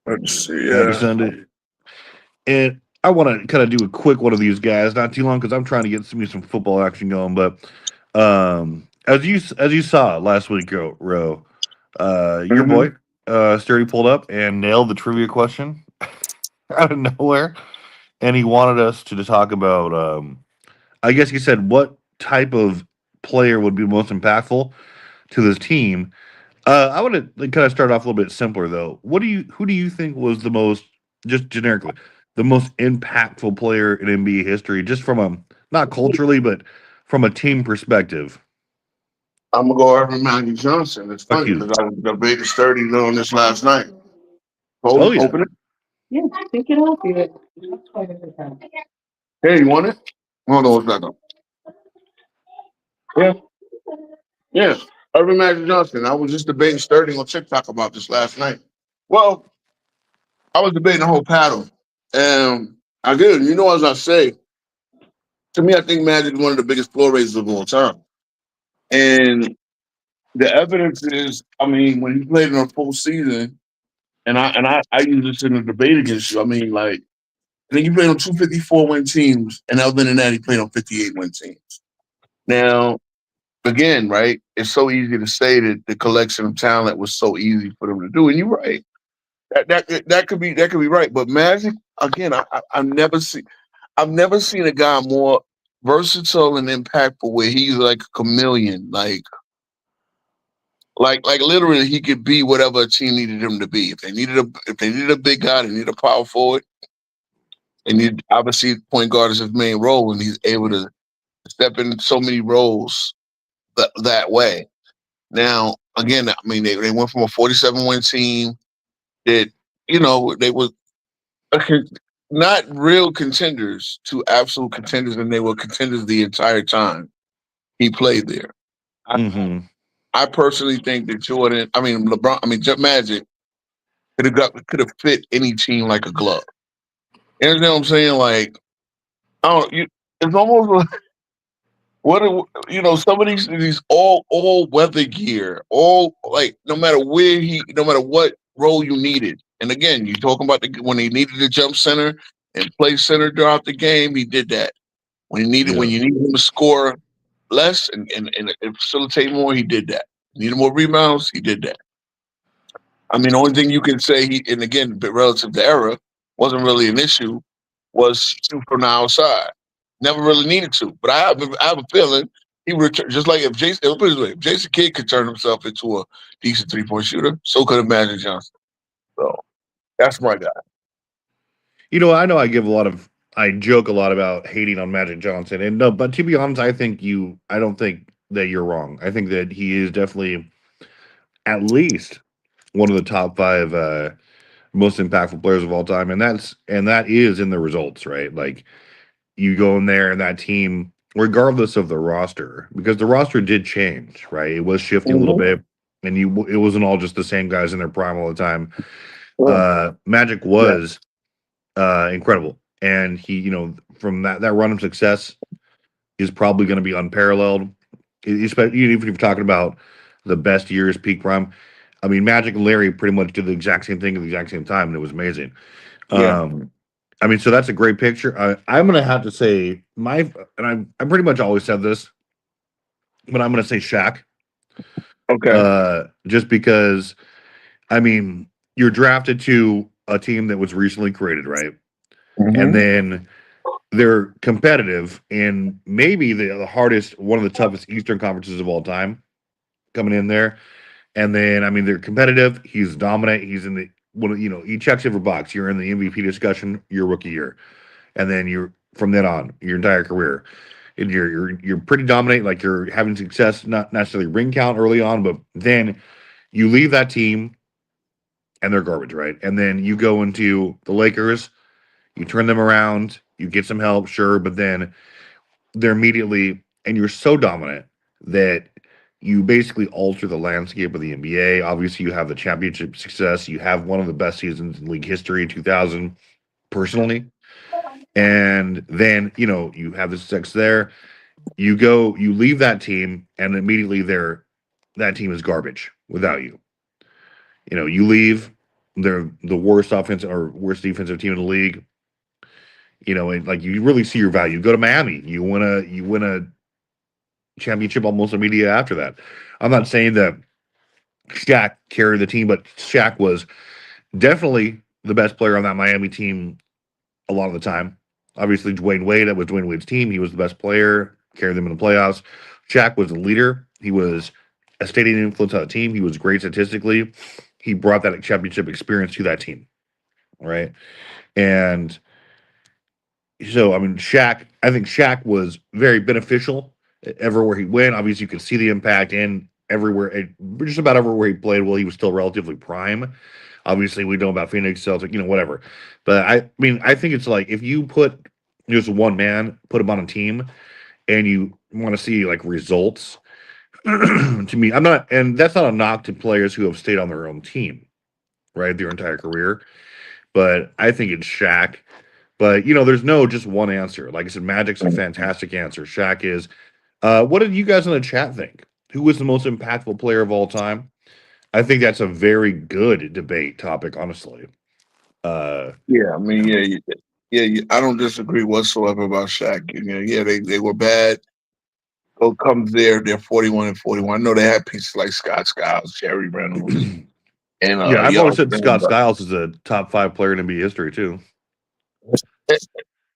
Let's see. Happy Yeah. Sunday. And I want to kind of do a quick one of these guys, not too long, because I'm trying to get some football action going. But as you saw last week, Ro, your Hmm. boy Sturdy pulled up and nailed the trivia question out of nowhere, and he wanted us to talk about. I guess he said what type of player would be most impactful to this team. I want to kind of start off a little bit simpler though. Who do you think was the most, just generically, the most impactful player in NBA history, just from a not culturally, but from a team perspective? I'm gonna go over Magic Johnson. It's Fuck funny you. because I debated Sturdy on this last night. Oh Hold, yeah. open it. Hey, you want it? Hold on a second. Yeah, yeah. Urban Magic Johnson. I was just debating Sturdy on TikTok about this last night. Well, I was debating the whole paddle, and I did. You know, as I say, to me, I think Magic is one of the biggest floor raisers of all time, and the evidence is, I mean, when he played in a full season, and I use this in a debate against you. I mean, like, I think he played on 254 win teams, and other than that, he played on 58 win teams. Now, again, right? It's so easy to say that the collection of talent was so easy for them to do, and you're right. That could be right. But Magic, again, I've never seen a guy more versatile and impactful where he's like a chameleon, like literally he could be whatever a team needed him to be. If they needed a big guy, they needed a power forward, and you obviously point guard is his main role, and he's able to step in so many roles that way. Now, again, I mean, they went from a 47 win team that, they were a not real contenders to absolute contenders, and they were contenders the entire time he played there. I, Mm-hmm. I personally think that Jordan, I mean LeBron, I mean Magic could have fit any team like a glove. You understand what I'm saying? Like, I don't. It's almost like some of these all weather gear, all like no matter what role you needed. And again, you talking about when he needed to jump center and play center throughout the game, he did that. When Yeah. you needed him to score less and facilitate more, he did that. Needed more rebounds, he did that. I mean, the only thing you can say and again, but relative to era, wasn't really an issue, was shoot from the outside. Never really needed to, but I have a feeling he would just like if Jason. Put it this way, if Jason Kidd could turn himself into a decent 3-point shooter, so could have Magic Johnson. So that's my guy. I know I joke a lot about hating on Magic Johnson, and no, but to be honest, I don't think that you're wrong. I think that he is definitely at least one of the top five most impactful players of all time, and that is in the results, right? Like you go in there and that team, regardless of the roster, because the roster did change, right? It was shifting a little Mm-hmm. bit, and it wasn't all just the same guys in their prime all the time. Yeah. Magic Yeah. was incredible, and he, from that run of success is probably going to be unparalleled. Especially even if you're talking about the best years, peak prime. I mean, Magic and Larry pretty much did the exact same thing at the exact same time, and it was amazing. Yeah. I mean, so that's a great picture. I'm gonna have to say and I pretty much always said this, but I'm gonna say Shaq, Okay. just because I mean you're drafted to a team that was recently created, right? And Mm-hmm. then they're competitive in maybe the hardest, one of the toughest Eastern conferences of all time, coming in there. And then I mean they're competitive. He's dominant. He's in the he checks every box. You're in the MVP discussion your rookie year, and then you're from then on your entire career. And you're pretty dominant, like you're having success, not necessarily ring count early on, but then you leave that team and they're garbage, right? And then you go into the Lakers, you turn them around, you get some help, sure, but then they're immediately and you're so dominant that you basically alter the landscape of the NBA. Obviously, you have the championship success. You have one of the best seasons in league history, 2000, personally. And then, you have the success there. You leave that team, and immediately that team is garbage without you. You leave, they're the worst offensive or worst defensive team in the league. And like you really see your value. You go to Miami, you win a championship almost immediately after that. I'm not saying that Shaq carried the team, but Shaq was definitely the best player on that Miami team a lot of the time. Obviously, Dwayne Wade, that was Dwayne Wade's team. He was the best player, carried them in the playoffs. Shaq was the leader. He was a stating influence on the team. He was great statistically. He brought that championship experience to that team, right? And so, I mean, I think Shaq was very beneficial everywhere he went. Obviously, you could see the impact in everywhere, just about everywhere he played while he was still relatively prime. Obviously, we know about Phoenix, Celtic, whatever. But I mean, I think it's like if you put just one man, put him on a team, and you want to see like results. To me, I'm not, and that's not a knock to players who have stayed on their own team, right, their entire career. But I think it's Shaq. But there's no just one answer. Like I said, Magic's a fantastic answer. Shaq is. What did you guys in the chat think? Who was the most impactful player of all time? I think that's a very good debate topic, honestly. Yeah, I mean, I don't disagree whatsoever about Shaq. Yeah, they were bad. So comes they're 41 and 41. I know they had pieces like Scott Skiles, Jerry Reynolds, and Yeah, I've always young. said Scott Skiles is a top 5 player in NBA history too.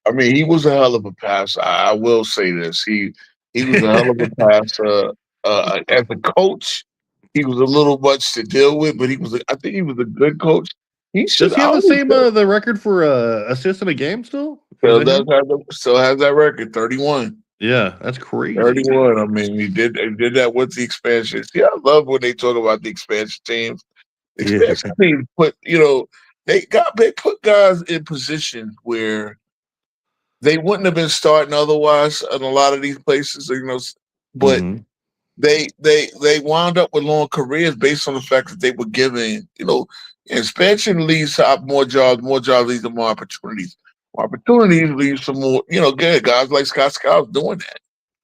I mean, he was a hell of a passer. I will say this: he was a hell of a passer. As a coach, he was a little much to deal with, but I think he was a good coach. He Does should he have the always same the record for assists in a game still? Or is still that him? still has that record, 31. Yeah, that's crazy. 31. I mean, he did that with the expansion. See, I love when they talk about the expansion teams. The Yeah. expansion teams they put guys in positions where they wouldn't have been starting otherwise in a lot of these places, but Hmm. they wound up with long careers based on the fact that they were given, expansion leads to more jobs leads to more opportunities. More opportunities leads to more, good guys like Scott Skiles doing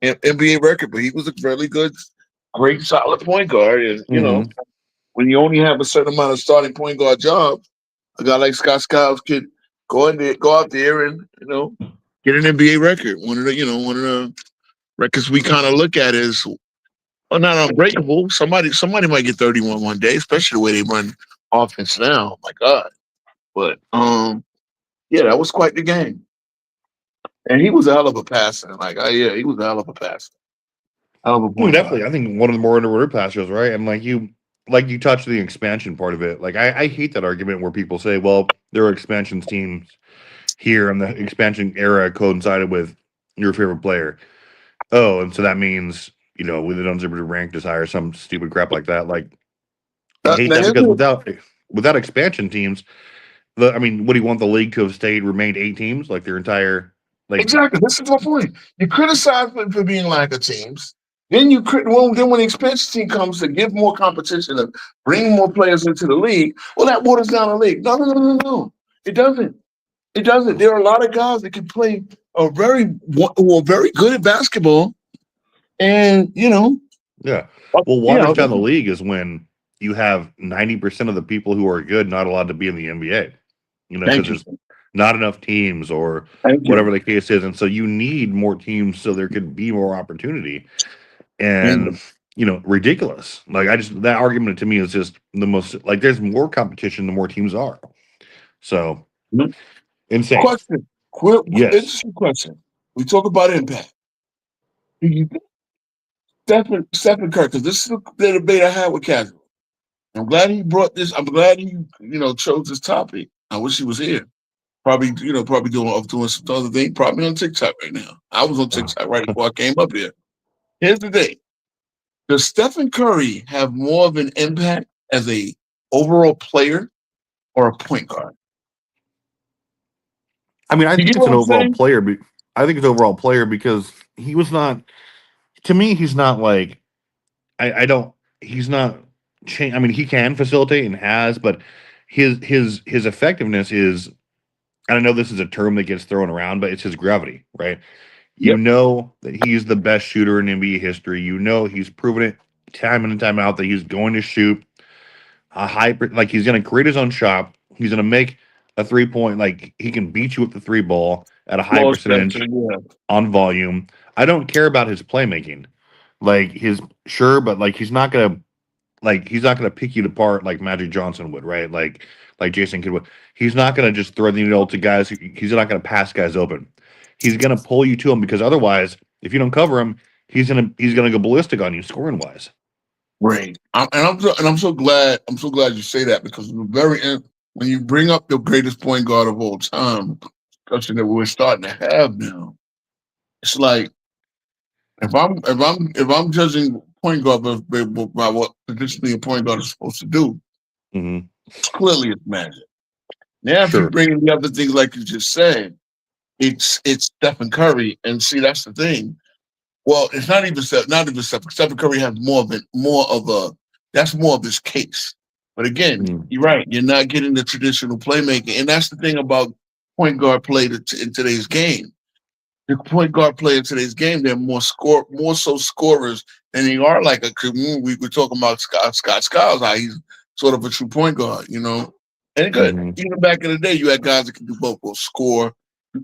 that. NBA record, but he was a really good, great, solid point guard. And, Hmm. when you only have a certain amount of starting point guard jobs, a guy like Scott Skiles could go out there and, get an NBA record. One of the records we kind of look at is not unbreakable. Somebody might get 31 one day, especially the way they run offense now. Oh my God. But yeah, that was quite the game. And he was a hell of a passer. Yeah, he was a hell of a passer. Hell of a Well, point guard. definitely. I think one of the more underrated passers, right? And like you touched the expansion part of it. Like I hate that argument where people say, well, there are expansion teams here and the expansion era coincided with your favorite player. Oh, and so that means, we don't to rank as high or some stupid crap like that. Like I hate Now that here's because the- without expansion teams, I mean, what do you want the league to have remained 8 teams, like their entire like exactly. This is my point. You criticize them for being lack of teams. Then then when the expansion team comes to give more competition and bring more players into the league, well, that waters down the league. No. It doesn't. It doesn't. There are a lot of guys that can play who are very good at basketball, and yeah. Well, you waters know, down the league is when you have 90% of the people who are good not allowed to be in the NBA. Because thank you, there's not enough teams or thank whatever you. the case is, and so you need more teams so there could be more opportunity. And And ridiculous. Like that argument to me is just the most like there's more competition the more teams are. So insane. question, quick, Yes. interesting question. We talk about impact. Do you think Stephen Curry? Because this is the debate I had with Casual. I'm glad he brought this. I'm glad he chose this topic. I wish he was here. Probably probably doing some other thing. Probably on TikTok right now. I was on TikTok right before I came up here. Here's the thing. Does Stephen Curry have more of an impact as a overall player or a point guard? I mean, I You think get it's what an I'm overall saying? player. I think it's overall player because he was not. To me, he's not like I don't. He's not. I mean, he can facilitate and has, but his effectiveness is. And I know this is a term that gets thrown around, but it's his gravity, right? You Yep. know that he's the best shooter in NBA history. You know he's proven it time in and time out that he's going to shoot a high, like he's going to create his own shot. He's gonna make a 3-point, like he can beat you with the three ball at a high Floor stretcher, percentage yeah. on volume. I don't care about his playmaking. Like his sure, but he's not gonna pick you apart like Magic Johnson would, right? Like Jason Kidd would. He's not gonna just throw the needle to guys. He's not gonna pass guys open. He's gonna pull you to him because otherwise, if you don't cover him, he's gonna go ballistic on you scoring wise. Right. I'm so glad you say that because the very end, when you bring up the greatest point guard of all time, discussion that we're starting to have now, it's like if I'm judging point guard by what traditionally a point guard is supposed to do, Hmm. it's clearly it's Magic. Now, if you Sure. bring in the other things like you just said, it's Stephen Curry, and see that's the thing. Well, it's not even Stephen. Stephen Curry has that's more of his case. But again, Mm. you're right. You're not getting the traditional playmaking, and that's the thing about point guard play in today's game. The point guard play in today's game, they're more so scorers than they are like a. We were talking about Scott Skiles, how he's sort of a true point guard, And good, Hmm. even back in the day, you had guys that can do both score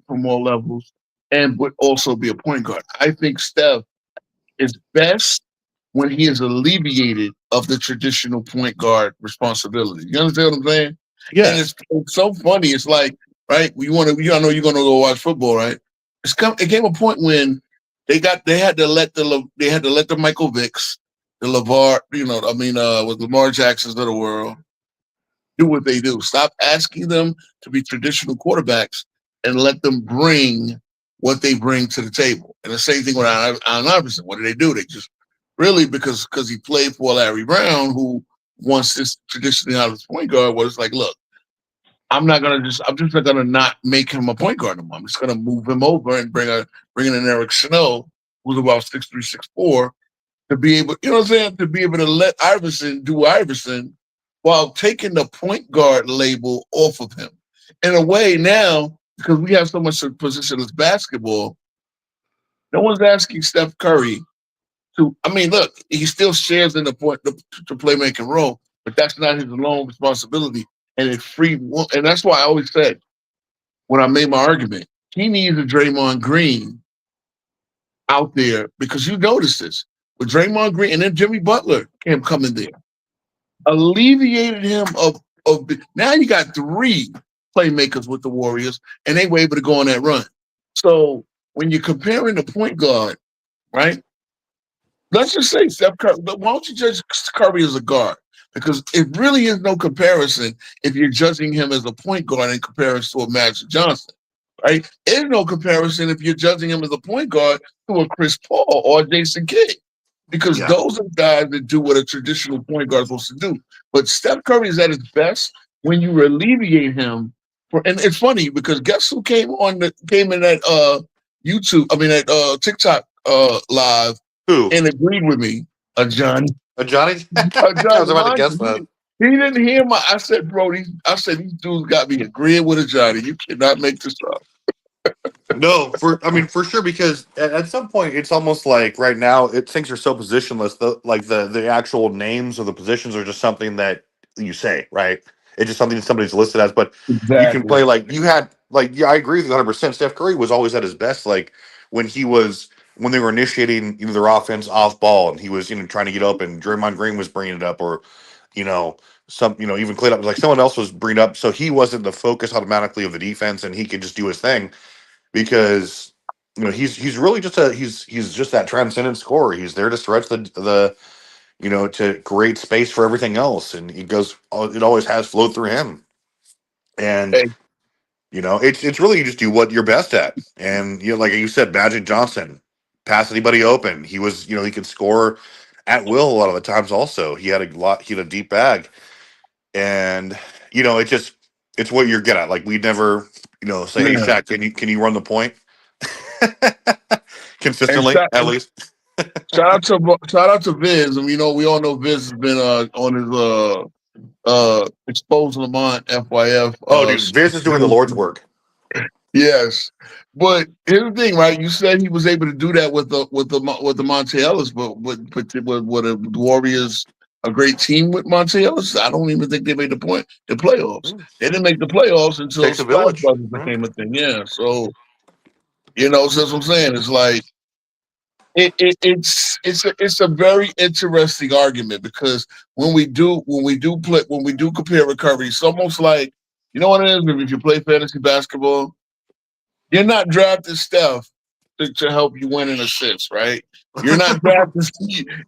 from all levels, and would also be a point guard. I think Steph is best when he is alleviated of the traditional point guard responsibility. You understand what I'm saying? And Yes. it's so funny. It's like, right, I know you're gonna go watch football, right? It came a point when they had to let the Michael Vicks, the LeVar, with Lamar Jacksons of the world do what they do. Stop asking them to be traditional quarterbacks and let them bring what they bring to the table. And the same thing with Allen Iverson. What do? They just really because he played for Larry Brown, who wants this traditionally out of his point guard, was like, look, I'm just not gonna not make him a point guard anymore. I'm just gonna move him over and bring in an Eric Snow, who's about 6'3", 6'4", to be able, you know what I'm saying, to be able to let Iverson do Iverson while taking the point guard label off of him. In a way now, because we have so much positionless basketball, no one's asking Steph Curry look, he still shares in the playmaking role, but that's not his alone responsibility. And and that's why I always said when I made my argument, he needs a Draymond Green out there because you notice this with Draymond Green and then Jimmy Butler came coming there, alleviated him of now you got three playmakers with the Warriors, and they were able to go on that run. So when you're comparing the point guard, right? Let's just say Steph Curry. But why don't you judge Curry as a guard? Because it really is no comparison if you're judging him as a point guard in comparison to a Magic Johnson, right? There's no comparison if you're judging him as a point guard to a Chris Paul or a Jason Kidd, because Yeah. those are guys that do what a traditional point guard is supposed to do. But Steph Curry is at his best when you alleviate him. And it's funny because guess who came in that YouTube? That TikTok live Who? and agreed with me, Johnny. Johnny? I was Johnny, about to mind guess you, that. he didn't hear I said, bro, these dudes got me agreeing with a Johnny. You cannot make this up. No, for sure, because at some point it's almost like right now things are so positionless. The actual names of the positions are just something that you say, right? It's just something that somebody's listed as. But you can Exactly. play yeah, I agree with you 100%. Steph Curry was always at his best, like when they were initiating their offense off ball, and he was trying to get up, and Draymond Green was bringing it up, or you know even clean up like someone else was bringing up, so he wasn't the focus automatically of the defense, and he could just do his thing because he's really just he's just that transcendent scorer. He's there to stretch the to create space for everything else, and it always has flowed through him. And Hey, it's really you just do what you're best at. And like you said, Magic Johnson, pass anybody open. He was he could score at will a lot of the times. Also, he had a deep bag, and it's what you're good at. Like we'd never say, hey man. Shaq, can you run the point And consistently at least? shout out to Viz. And we all know Viz has been on his Expose Lamont FYF Oh, dude, Viz is doing the Lord's work. yes. But here's the thing, right? You said he was able to do that with the Monte Ellis, but with the Warriors a great team with Monte Ellis. I don't even think they made the playoffs. They didn't make the playoffs until Takes a Splash village. Brothers became a thing. Yeah, so so that's what I'm saying. It's like it's a very interesting argument because when we do compare recovery, it's almost like you know what it is. If you play fantasy basketball, you're not drafting Steph to help you win an assist, right? You're not drafting.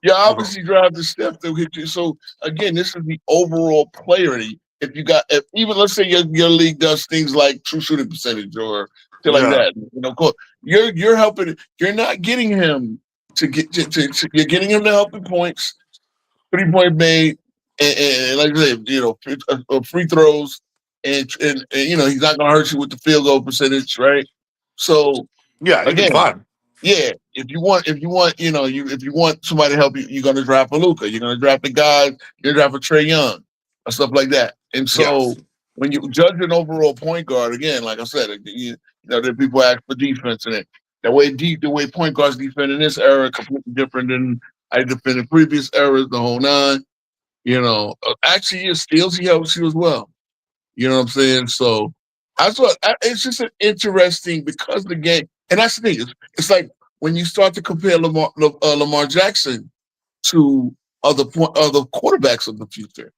You're obviously drafting Steph to hit you. So again, this is the overall player. If you got, if, even let's say your league does things like true shooting percentage or shit like Yeah. that, cool. You're helping. You're not getting him to get you're getting him to help in points, 3-point made, and like I said, free throws, and he's not going to hurt you with the field goal percentage, right? So Yeah, he'd be again, fine. yeah, if you want somebody to help you, you're going to draft a Luka, you're going to draft a guy, you're going to draft a Trey Young, or stuff like that. And so Yes. when you judge an overall point guard, again, like I said, there people ask for defense, and the way point guards defend in this era completely different than I defend in previous eras, the whole nine. Actually, he steals, he helps you as well. You know what I'm saying? So I thought it's just an interesting because the game, and that's the thing. It's like when you start to compare Lamar Jackson to other quarterbacks of the future.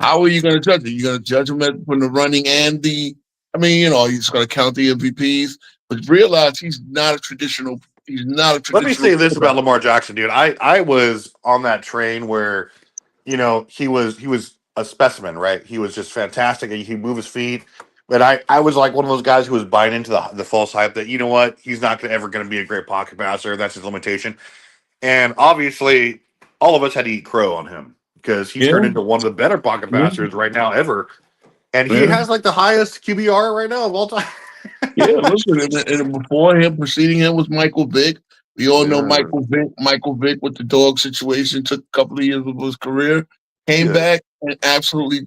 How are you going to judge it? You're going to judge him from the running and the. I mean, you're just going to count the MVPs, but realize he's not a traditional. He's not a Let me traditional say this quarterback. about Lamar Jackson, dude. I was on that train where, he was a specimen, right? He was just fantastic. He moved his feet. But I was like one of those guys who was buying into the false hype that, you know what, he's not ever going to be a great pocket passer. That's his limitation. And obviously, all of us had to eat crow on him because he Yeah, turned into one of the better pocket yeah, passers right now ever. And he yeah. has like the highest QBR right now of all time. Yeah, listen, and before him, preceding him was Michael Vick. We all know Yeah. Michael Vick. Michael Vick with the dog situation took a couple of years of his career, came Yeah. back and absolutely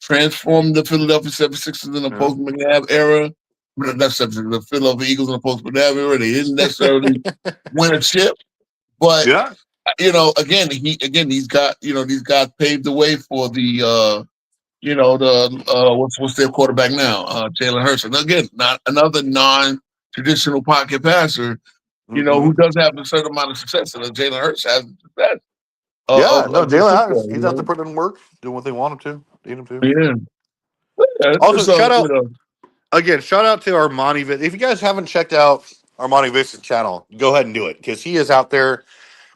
transformed the Philadelphia 76ers in the Yeah. post McNabb era. Not 76ers, the Philadelphia Eagles in the post McNabb era. They didn't necessarily win a chip, but Yeah. these guys paved the way for the what's their quarterback now? Jalen Hurts. And again, not another non-traditional pocket passer, Hmm. who does have a certain amount of success. And Jalen Hurts has success Yeah. No, of the Jalen Adams, football, he's out there putting in work, doing what they want him to, need him to. Yeah. Yeah, it's Also, just shout out again, shout out to Armani. If you guys haven't checked out Armani Vista's channel, go ahead and do it because he is out there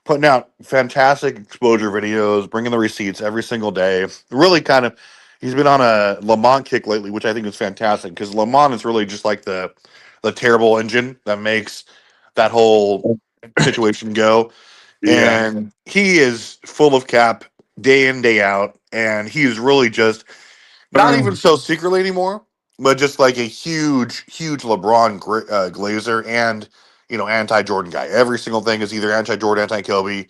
putting out fantastic exposure videos, bringing the receipts every single day. Really, he's been on a Lamont kick lately, which I think is fantastic because Lamont is really just like the terrible engine that makes that whole situation go. yeah. And he is full of cap day in day out, and he is really just not even so secretly anymore, but just like a huge LeBron Glazer and anti Jordan guy. Every single thing is either anti Jordan, anti Kobe,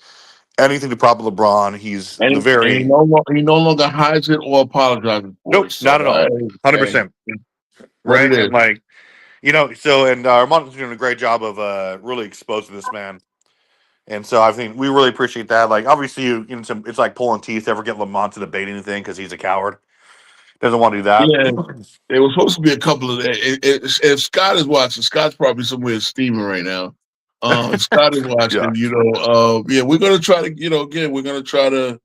anything to prop LeBron. He's the And very he no longer hides it or apologizes for nope, it. So not at all, 100%, it's what it right? is. And like so and Armando's doing a great job of really exposing this man. And so I think we really appreciate that. Like obviously, it's like pulling teeth to ever get Lamont to debate anything because he's a coward. Doesn't want to do that. Yeah, there was supposed to be a couple of. If Scott is watching, Scott's probably somewhere steaming right now. If Scott is Yeah. watching, yeah, we're gonna try to, again, we're gonna try to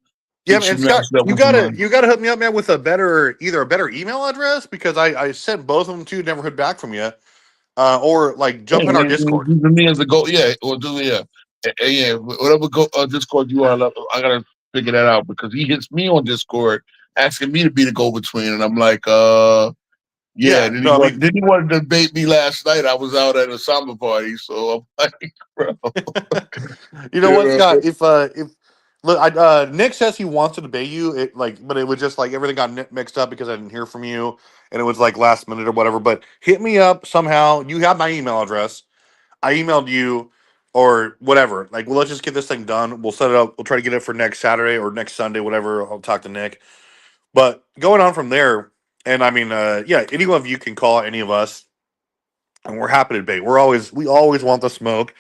Yeah, get man, you Scott, matched up you with gotta mine. you gotta hook me up, man, with either a better email address because I sent both of them to you, never heard back from you, or like Yeah, jump in our Discord. using me as a go. Yeah, or do yeah, yeah, whatever Discord you are. I gotta figure that out because he hits me on Discord asking me to be the go between, and I'm like, yeah. Yeah, Did he no, I want? mean, Did he want to debate me last night? I was out at a samba party, so I'm like, bro, you know what, you Scott? If look, Nick says he wants to debate you, but it was just like everything got mixed up because I didn't hear from you, and it was like last minute or whatever. But hit me up somehow. You have my email address. I emailed you or whatever. Like, well, let's just get this thing done. We'll set it up. We'll try to get it for next Saturday or next Sunday, whatever. I'll talk to Nick. But going on from there, and I mean, yeah, any one of you can call any of us, and we're happy to debate. We always want the smoke,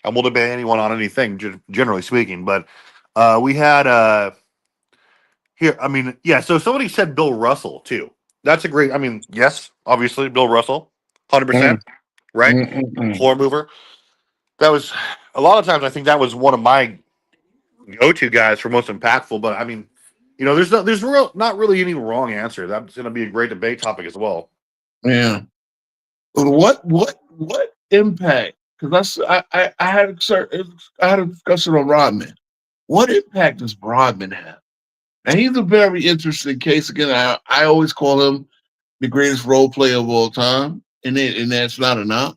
and we'll debate anyone on anything, generally speaking. But we had Here, I mean, yeah. So somebody said Bill Russell too. That's a great. I mean, yes, obviously Bill Russell, 100%, right? Mm. Floor mover. That was a lot of times. I think that was one of my go-to guys for most impactful. But I mean, there's not really any wrong answer. That's going to be a great debate topic as well. Yeah. But what impact? Because I had a discussion on Rodman. What impact does Rodman have? And he's a very interesting case. Again, I always call him the greatest role player of all time, and that's not enough.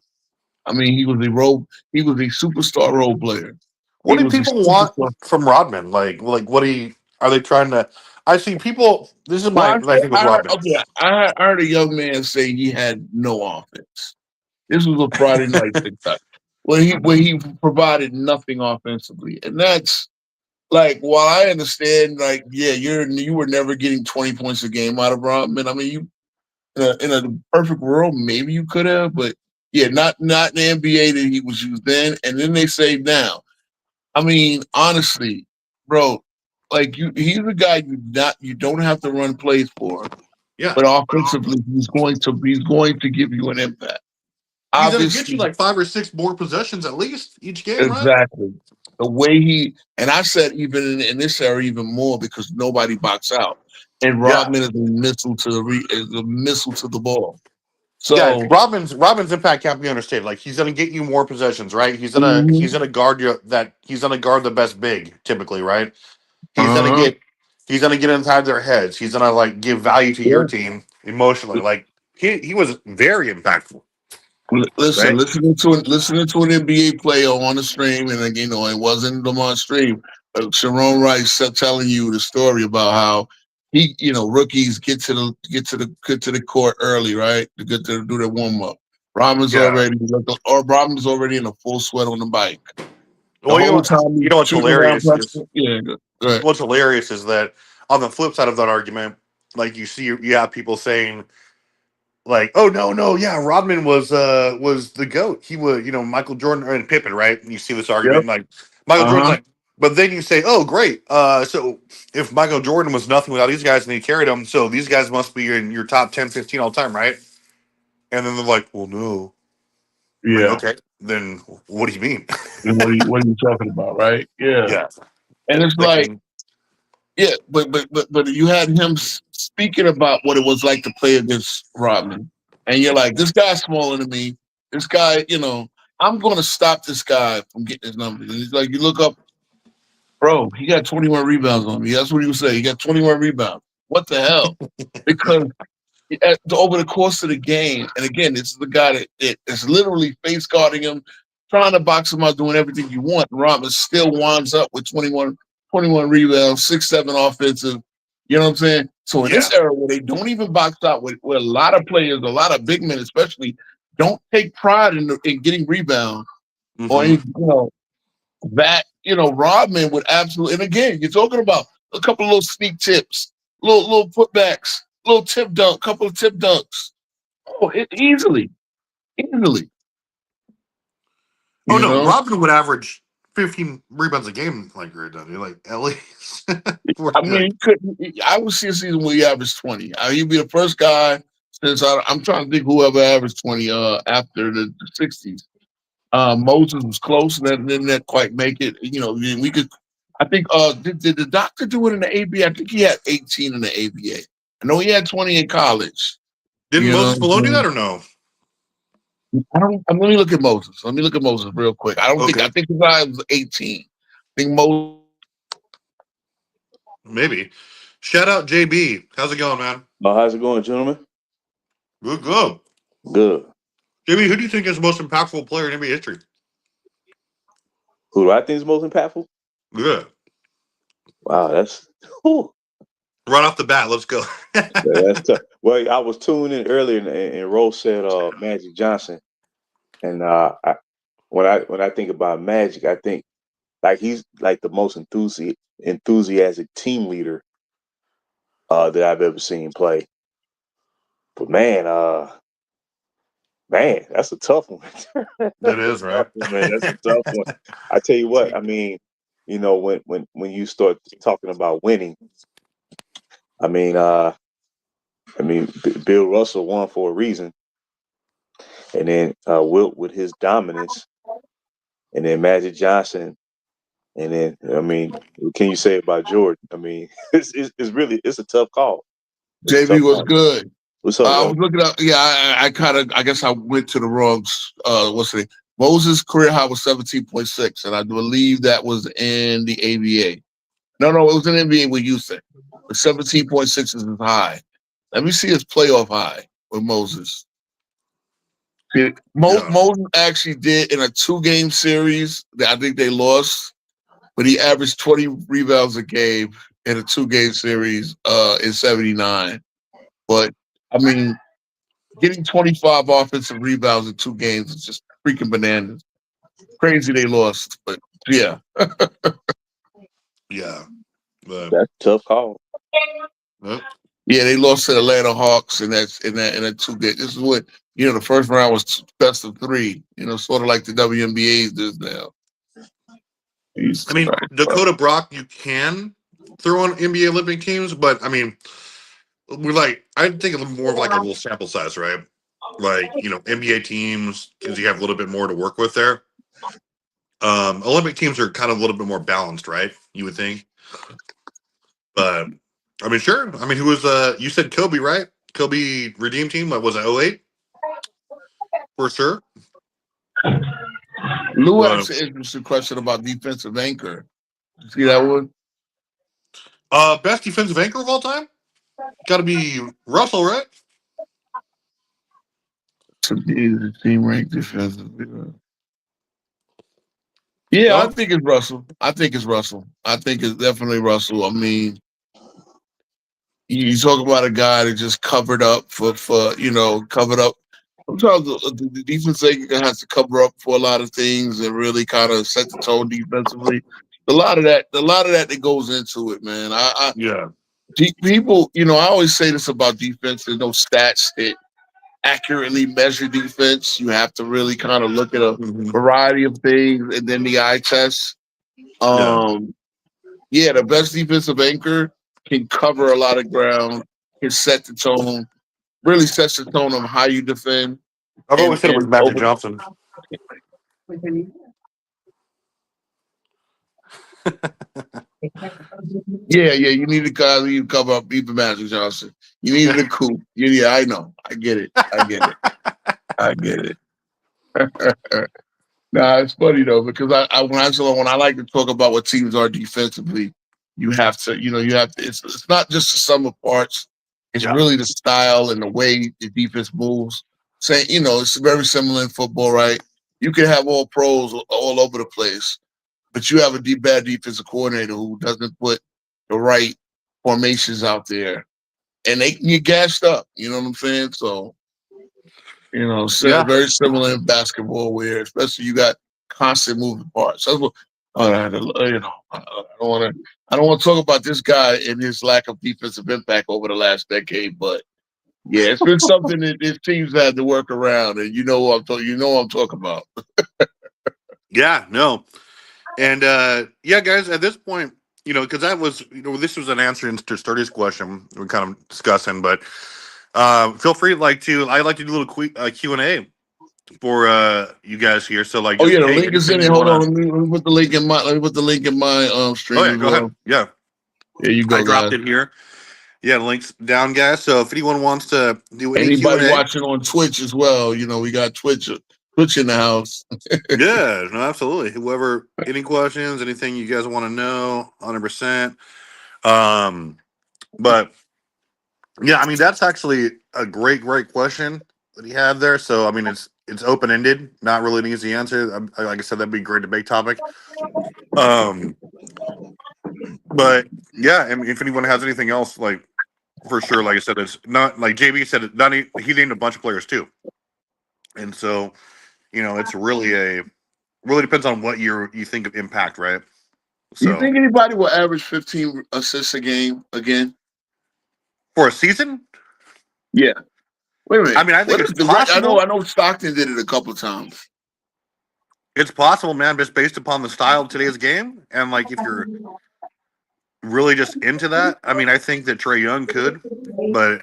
I mean, he was a superstar role player. What He do was a people want superstar. from Rodman? Like what are they trying to? I see people. This is Well, my thing with Rodman. I heard a young man say he had no offense. This was a Friday night TikTok where he provided nothing offensively, and that's like, while I understand, like, yeah, you were never getting 20 points a game out of Rodman. I mean, you in a perfect world, maybe you could have, but yeah, not in the NBA that he was used then. And then they say now. I mean, honestly, bro, like he's a guy you don't have to run plays for, Yeah, but offensively, he's going to give you an impact. he's gonna get you Obviously, like 5 or 6 more possessions at least each game, right? exactly. The way and I said even in this area even more because nobody box out. And Yeah, Rodman is is a missile to the ball. yeah. So Robin's impact can't be understated. Like he's gonna get you more possessions, right? mhm, He's gonna guard you that he's gonna guard the best big typically, right? He's gonna uh-huh. get he's gonna get inside their heads. He's gonna like give value to your Yeah. team emotionally. Like he was very impactful, Listen, right? listening to an NBA player on the stream, and again, it wasn't them on stream. Sharon Rice telling you the story about how rookies get to the court early, right? To get to do their warm up. Yeah. Robin's already in a full sweat on the bike. The Well, whole time he's what's shooting around hilarious is pressure. Yeah, go ahead. what's hilarious is that on the flip side of that argument, like you have people saying like, oh no, yeah, Rodman was the goat. He was Michael Jordan and Pippen, right? And you see this Yep. argument like Michael Uh Jordan's huh. like, but then you say, oh great, so if Michael Jordan was nothing without these guys and he carried them, so these guys must be in your top 10, 15 all time, right? And then they're like, well, no. I'm like, Yeah. okay, then what do you mean? And what are you talking about, right? Yeah. Yeah, And it's like, thinking, yeah, but you had him speaking about what it was like to play against Rodman, and you're like, this guy's smaller than me. This guy, I'm going to stop this guy from getting his numbers. And he's like, you look up, bro, he got 21 rebounds on me. That's what he would say. He got 21 rebounds. What the hell? Because over the course of the game, and again, this is the guy that is literally face guarding him, trying to box him out, doing everything you want. And Rodman still winds up with 21 rebounds, 6-7 offensive. You know what I'm saying? So in yeah. this era where they don't even box out, where a lot of players, a lot of big men especially, don't take pride in getting rebounds or Hmm. Rodman would absolutely. And again, you're talking about a couple of little sneak tips, little putbacks, little couple of tip dunks. Oh, easily, easily. Oh You no, know, Robin would average 15 rebounds a game like you're done. You're like at least I pretty mean, good. he couldn't. I would see a season where he averaged 20. He'd be the first guy since I'm trying to think whoever averaged 20 after the 60s. Moses was close and that didn't quite make it. We could. I think. Did the doctor do it in the ABA? I think he had 18 in the ABA. I know he had 20 in college. Didn't You know, Moses Malone do that or no? I don't. Let me look at Moses. Let me look at Moses real quick. I don't think. I Okay, think his guy was 18. I think Moses. maybe. Shout out JB. How's it going, man? How's it going, gentlemen? Good, good. Good. JB, who do you think is the most impactful player in NBA history? Who do I think is most impactful? Good. Wow, whew, Right off the bat, let's go. that's tough. Well, I was tuned in earlier, and Rose said Magic Johnson, and when I think about Magic, I think like he's like the most enthusiastic team leader that I've ever seen play. But man, that's a tough one. That That's a is tough right. one, man. That's a tough one. I tell you what, I mean, when you start talking about winning, I mean, Bill Russell won for a reason, and then Wilt with his dominance, and then Magic Johnson, and then what can you say about Jordan? I mean, it's really it's a tough call. It's a JB tough was call. good. What's up, I bro? was looking up. Yeah, I guess I went to the wrong. What's the name? Moses' career high was 17.6, and I believe that was in the ABA. No, it was in NBA with Houston. But 17.6 is his high. Let me see his playoff high with Moses. Moses actually did in a 2-game series that I think they lost, but he averaged 20 rebounds a game in a 2-game series in 79. But I mean, getting 25 offensive rebounds in 2 games is just freaking bananas. Crazy they lost, but yeah. Yeah. That's a tough call. Yeah, they lost to the Atlanta Hawks in that 2 game. This is what the first round was best of 3. Sort of like the WNBA does now. I mean, Dakota Brock, you can throw on NBA Olympic teams, but I mean, I think it's more of like a little sample size, right? Like, NBA teams, because you have a little bit more to work with there. Olympic teams are kind of a little bit more balanced, right? You would think. But I mean, sure. I mean, who was you said Kobe, right? Kobe Redeem Team, what was it, 08? For sure. Lou asked an interesting question about defensive anchor. You see that one? Best defensive anchor of all time? Gotta be Russell, right? The team ranked defensively. Yeah, I think it's Russell. I think it's definitely Russell. I mean, you talk about a guy that just covered up for covered up. Sometimes the defense has to cover up for a lot of things and really kind of set the tone defensively. A lot of that goes into it, man. People, I always say this about defense. There's no stats that accurately measure defense. You have to really kind of look at a variety of things and then the eye test. The best defensive anchor can cover a lot of ground, can set the tone, really sets the tone of how you defend. I've always said it was Magic Johnson. You need to cover up even Magic Johnson. You needed a coup. Yeah, I know. I get it. Nah, it's funny though, because when I like to talk about what teams are defensively, you have to. It's not just the sum of parts. It's really the style and the way the defense moves. It's very similar in football, right? You can have all pros all over the place, but you have a bad defensive coordinator who doesn't put the right formations out there, and they can get gashed up. You know what I'm saying? So, very similar in basketball, where especially you got constant moving parts. That's what I don't want to talk about this guy and his lack of defensive impact over the last decade, but yeah, it's been something that his teams had to work around, and you know what I'm talking about. Yeah, no. And guys, at this point, because that was, this was an answer to Sturdy's question we're kind of discussing, but feel free I'd like to do a little Q&A for you guys here. So the link is in it. Hold on, let me put the link in my stream. Oh yeah, go ahead. Yeah, there you go. I dropped it here. Yeah, the link's down, guys. So if anyone wants to do any anybody Q&A, watching on Twitch as well, we got Twitch in the house. Yeah, no, absolutely. Whoever, any questions, anything you guys want to know, 100%. But yeah, I mean, that's actually a great question that he had there. So I mean, it's open ended, not really an easy answer. Like I said, that'd be a great debate topic. But yeah, I mean, if anyone has anything else, for sure, like I said, it's not like JB said. He named a bunch of players too, and so it's really depends on what you think of impact, right? So, you think anybody will average 15 assists a game again for a season? Yeah. Wait a minute. I mean, I think it's possible. I know Stockton did it a couple of times. It's possible, man, just based upon the style of today's game, and if you're really just into that. I mean, I think that Trae Young could, but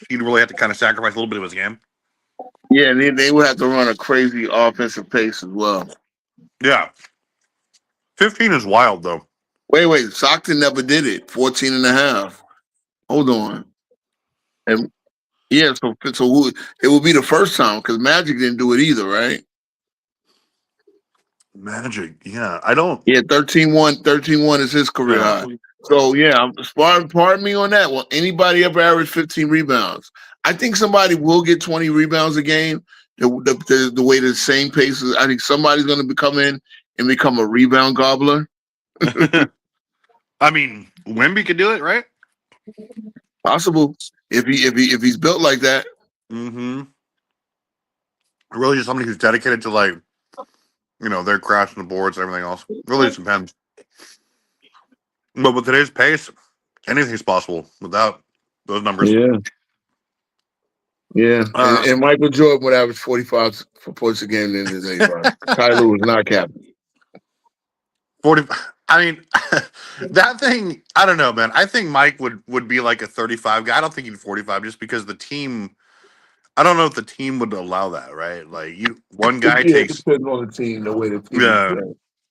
he'd really have to kind of sacrifice a little bit of his game. Yeah, they would have to run a crazy offensive pace as well. Yeah, 15 is wild though. Wait, Stockton never did it. 14 and a half. Hold on. And yeah, so it will be the first time because Magic didn't do it either, right? Magic, yeah, I don't. Yeah, 13-1 is his career Yeah. high. So yeah, pardon me on that. Well, anybody ever average 15 rebounds? I think somebody will get 20 rebounds a game. The way the same pace is, I think somebody's going to come in and become a rebound gobbler. I mean, Wemby could do it, right? Possible if he's built like that. Mm-hmm. Really, just somebody who's dedicated to their craft and the boards and everything else. Really just depends. But with today's pace, anything's possible without those numbers. Yeah. And Michael Jordan would average 45 points a game in his age. Tyler was not captain. 40. I mean, that thing. I don't know, man. I think Mike would be like a 35 guy. I don't think he'd 45 just because the team. I don't know if the team would allow that, right? Like one guy takes. It depends on the team, the way the team. Yeah.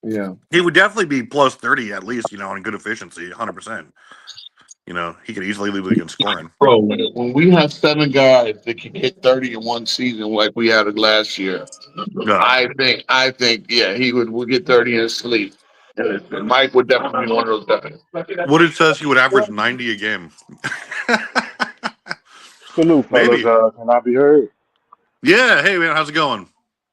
Yeah. He would definitely be plus 30 at least, on good efficiency, 100%. He could easily lead the league in scoring. Bro, when we have 7 guys that can get 30 in one season like we had it last year, Yeah. I think, he would get 30 in his sleep. And Mike would definitely be one of those guys. What it says he would average 90 a game. Salute, Maybe. fellas. Can I be heard? Yeah. Hey, man, how's it going?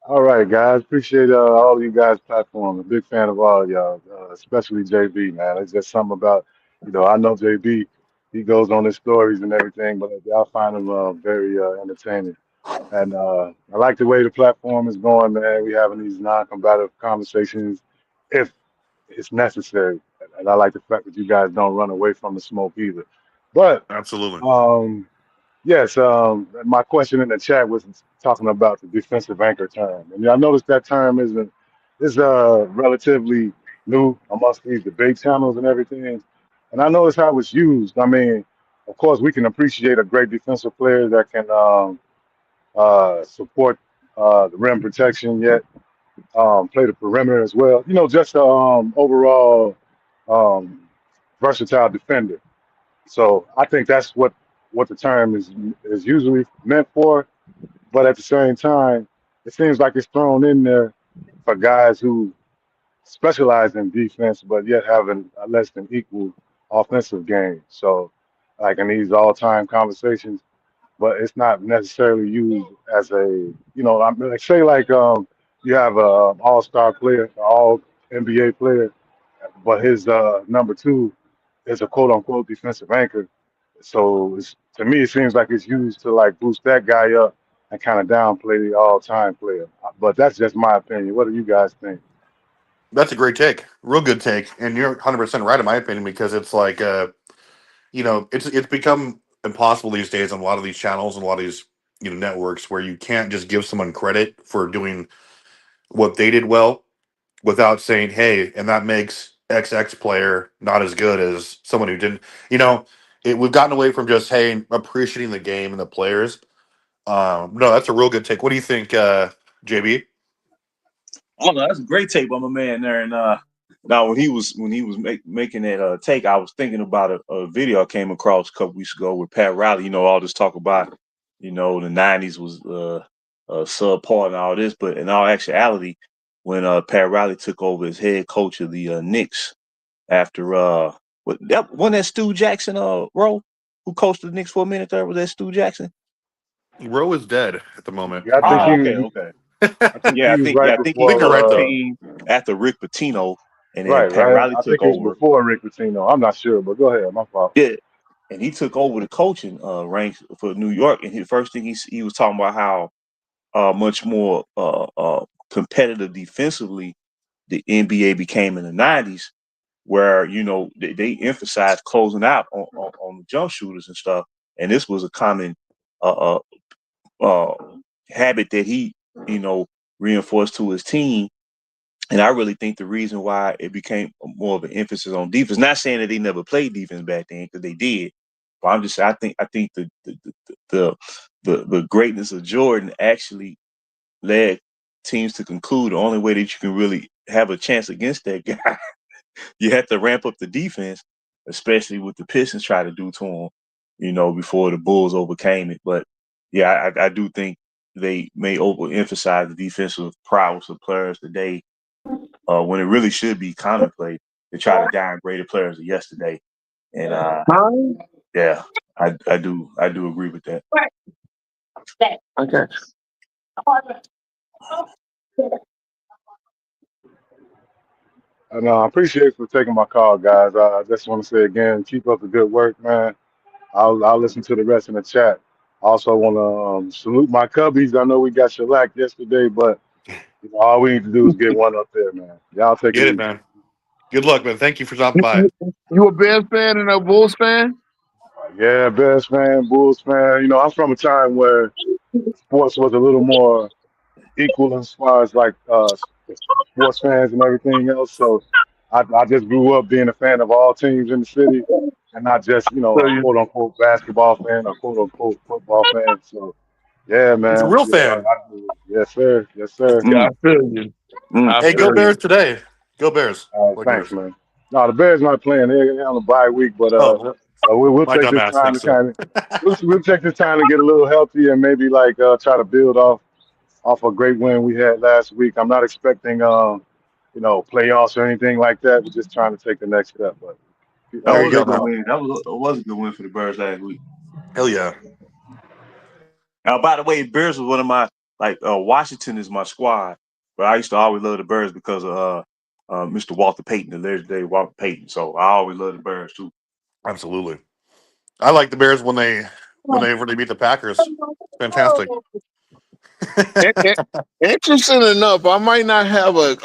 All right, guys. Appreciate all of you guys' platform. A big fan of all of y'all, especially JB, man. It's just something about, I know JB, he goes on his stories and everything, but I find him very entertaining. And I like the way the platform is going, man. We having these non-combative conversations if it's necessary. And I like the fact that you guys don't run away from the smoke either. But Absolutely. yes, my question in the chat was talking about the defensive anchor term, and I noticed that term is relatively new amongst these debate channels and everything. And I noticed how it's used. I mean, of course, we can appreciate a great defensive player that can support the rim protection, yet play the perimeter as well. Just overall um, versatile defender. So I think that's what the term is usually meant for. But at the same time, it seems like it's thrown in there for guys who specialize in defense, but yet having a less than equal offensive game. So, like in these all-time conversations, but it's not necessarily used as I'm like say like you have a all-star player, an all NBA player, but his number two is a quote-unquote defensive anchor. So to me, it seems like it's used to like boost that guy up and kind of downplay the all-time player. But that's just my opinion. What do you guys think? That's a great take. Real good take. And you're 100% right in my opinion because it's like, it's become impossible these days on a lot of these channels and a lot of these, networks where you can't just give someone credit for doing what they did well without saying, hey, and that makes XX player not as good as someone who didn't. We've gotten away from just, hey, appreciating the game and the players. No, that's a real good take. What do you think, JB? Oh no, that's a great take by my man there. And now when he was making that take, I was thinking about a video I came across a couple weeks ago with Pat Riley. All this talk about the '90s was subpar and all this, but in all actuality, when Pat Riley took over as head coach of the Knicks after wasn't that Stu Jackson Rowe who coached the Knicks for a minute there? Was that Stu Jackson? Rowe is dead at the moment. Yeah, I think Okay. I think Yeah, I he was think right he before. you're right, though. came after Rick Pitino, and then Right. Pat Riley I took think it was over. before Rick Pitino. I'm not sure, but go ahead. My fault. Yeah, and he took over the coaching ranks for New York. And the first thing he was talking about how much more competitive defensively the NBA became in the '90s, where they emphasized closing out on the jump shooters and stuff. And this was a common uh, uh, habit that he reinforced to his team And I really think the reason why it became more of an emphasis on defense, not saying that they never played defense back then, because they did, but I'm just saying I think the greatness of Jordan actually led teams to conclude the only way that you can really have a chance against that guy, you have to ramp up the defense, especially what the Pistons try to do to him, before the Bulls overcame it. But yeah, I do think they may overemphasize the defensive prowess of players today, when it really should be commonplace to try to downgrade the players of yesterday. And yeah, I do agree with that. Okay. And I appreciate you for taking my call, guys. I just want to say again, keep up the good work, man. I'll listen to the rest in the chat. I also want to salute my Cubbies. I know we got shellacked yesterday, but all we need to do is get one up there, man. Y'all take Get it it, easy. man. Good luck, man. Thank you for stopping by. You a Bears fan and a Bulls fan? Yeah, Bears fan, Bulls fan. I'm from a time where sports was a little more equal as far as like sports fans and everything else. So I just grew up being a fan of all teams in the city and not just, So a you, quote unquote basketball fan or quote unquote football fan. So yeah, He's a man. real Yeah, fan. yes, sir. Yes, sir. yeah, Mm, I feel you. mm. I Hey, go feel Bears you. today. Go Bears. Like Thanks, yours. man. No, the Bears not playing. They're on a bye week, but Oh, we'll my take dumb this ass time to thinks so. kind of we'll take this time to get a little healthy and maybe like try to build off a great win we had last week. I'm not expecting playoffs or anything like that. We're just trying to take the next step. But That There you was a go, good man. win. That was a good win for the Bears last week. Hell yeah. Now, by the way, Bears was one of my Washington is my squad, but I used to always love the Bears because of Mr. Walter Payton, the legendary Walter Payton. So I always love the Bears too. Absolutely. I like the Bears when they beat the Packers. Fantastic. And- and- Interesting enough, I might not have a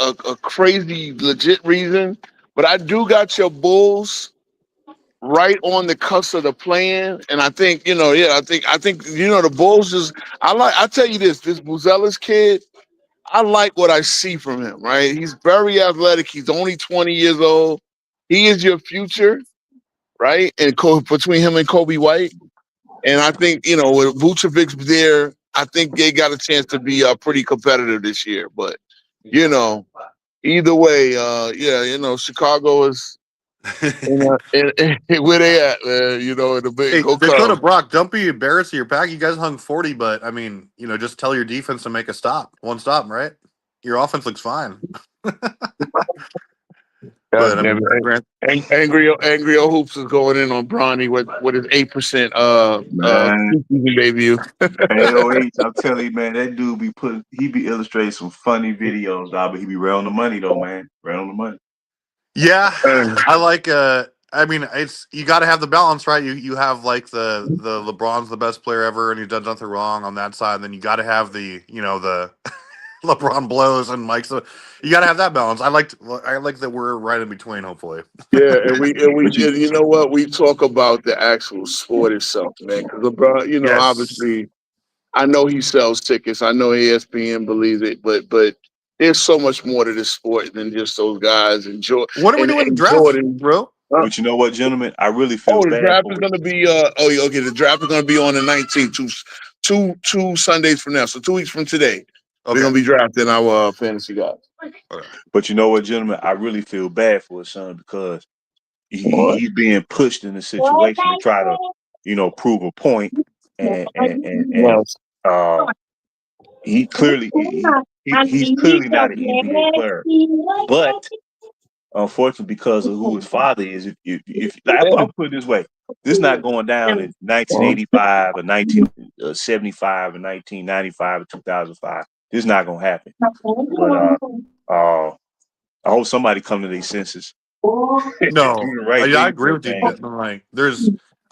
crazy legit reason, but I do got your Bulls right on the cusp of the plan. And I think, I think the Bulls is I tell you this Buzelis kid, I like what I see from him, right? He's very athletic. He's only 20 years old. He is your future, right? And between him and Kobe White. And I think, with Vucevic there, I think they got a chance to be pretty competitive this year. But, either way, Chicago is where they at, man. In the big Hey, go Dakota Cubs. Brock, don't be embarrassed of your pack. You guys hung 40, but I mean, just tell your defense to make a stop. One stop, right? Your offense looks fine. But God I damn mean, it. Grant, Angry O Hoops is going in on Bronny with his 8% Man, preseason debut. AOH, I'm telling you, man, that dude he be illustrating some funny videos, dog, but he be right on the money though, man. Right on the money. yeah, And I like. I mean, it's you got to have the balance, right? You have like the LeBron's the best player ever, and he does nothing wrong on that side. Then you got to have the the LeBron blows and Mike's. You got to have that balance. I like that we're right in between. Hopefully, yeah, and But you, you know what? We talk about the actual sport itself, man. Because LeBron, yes. obviously, I know he sells tickets. I know ESPN believes it, but there's so much more to this sport than just those guys. When are we doing the And draft, Jordan. bro? Huh? but you know what, gentlemen, I really feel Oh, the bad draft for is what. gonna be okay. The draft is gonna be on the 19th, two Sundays from now. So 2 weeks from today, we're Okay. gonna be drafting our fantasy guys. Okay. But you know what, gentlemen, I really feel bad for his son because What? he's being pushed in a situation to try to, prove a point, and Yes. uh, he's clearly not an NBA player, but unfortunately, because of who his father is, if I'm put it this way, this is not going down in 1985 or 1975 or 1995 or 2005. This is not going to happen. But I hope somebody come to their senses and do No, the right I thing agree for the with you. game. But, like,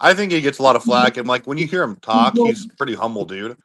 I think he gets a lot of flack, and like when you hear him talk, he's pretty humble, dude.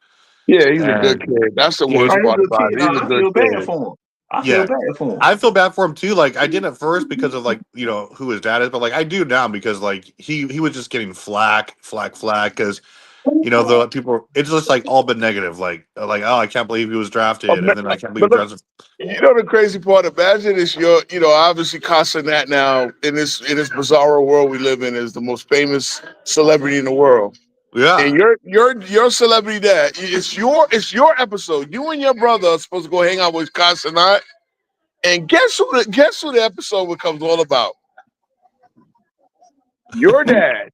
Yeah, he's a good And kid. That's the yeah, worst He's a part good about kid. it. No, He's a I good feel bad kid. for him. I feel yeah, bad for him. I feel bad for him too. Like I didn't at first because of like who his dad is, but like I do now because like he was just getting flack because the people, it's just like all been negative. Like, oh, I can't believe he was drafted, and then I can't believe But he look, drafted. you know the crazy part. Imagine it's obviously Casanat now in this bizarro world we live in is the most famous celebrity in the world, and Yeah, your celebrity dad. It's your episode. You and your brother are supposed to go hang out with Casanat, and guess who the episode becomes all about? Your dad.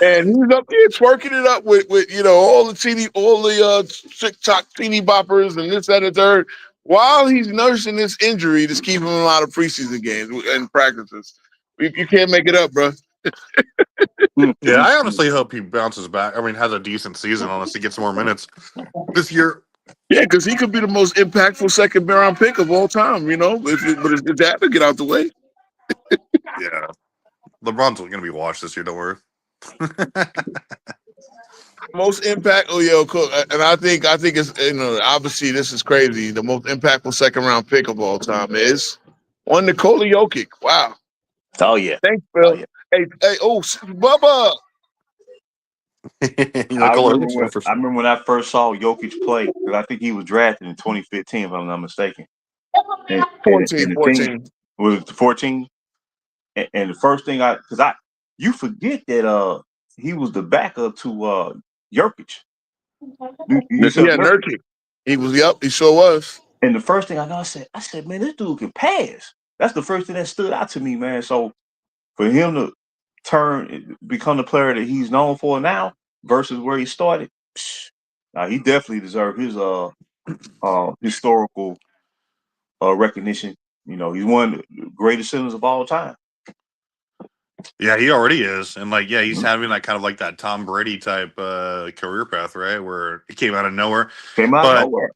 And he's up there twerking it up with all the TikTok teeny boppers and this, that, and the third, while he's nursing this injury that's keeping him out of preseason games and practices. You can't make it up, bro. yeah. I honestly hope he bounces back. I mean, has a decent season. Honestly, gets some more minutes this year. Yeah, because he could be the most impactful second round pick of all time. But his dad to get out the way. Yeah, LeBron's going to be washed this year. Don't worry. Most impact. Oh yeah, cool. And I think it's obviously this is crazy. The most impactful second round pick of all time is one Nikola Jokic. Wow. Oh yeah. Thanks, Oh Phil. yeah. Hey, Bubba. I Nikola remember Jokic, when for I sure. remember when I first saw Jokic play, because I think he was drafted in 2015, if I'm not mistaken. And 14, the thing 14. was 14. And the first thing you forget that he was the backup to Jokic, Yusuf Yeah, Nurkic. Nurkic. He sure was. And the first thing I know, I said, man, this dude can pass. That's the first thing that stood out to me, man. So for him to become the player that he's known for now versus where he started, he definitely deserved his historical recognition. He's one of the greatest centers of all time. Yeah, he already is, and he's Mhm. having that kind of like that Tom Brady type career path, right? Where he came out of nowhere. Came out of But nowhere.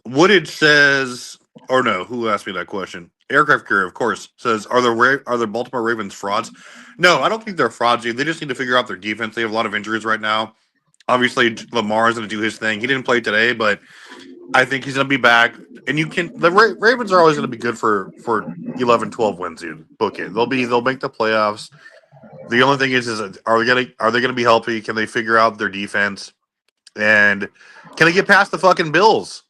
Woodage says, or no, who asked me that question? Aircraft Carrier, of course, says, are the Baltimore Ravens frauds? No, I don't think they're frauds. They just need to figure out their defense. They have a lot of injuries right now. Obviously, Lamar is going to do his thing. He didn't play today, but I think he's going to be back. And the Ravens are always going to be good for 11, 12 wins, dude. Book it. They'll make the playoffs. The only thing is are they going to be healthy? Can they figure out their defense? And can they get past the fucking Bills?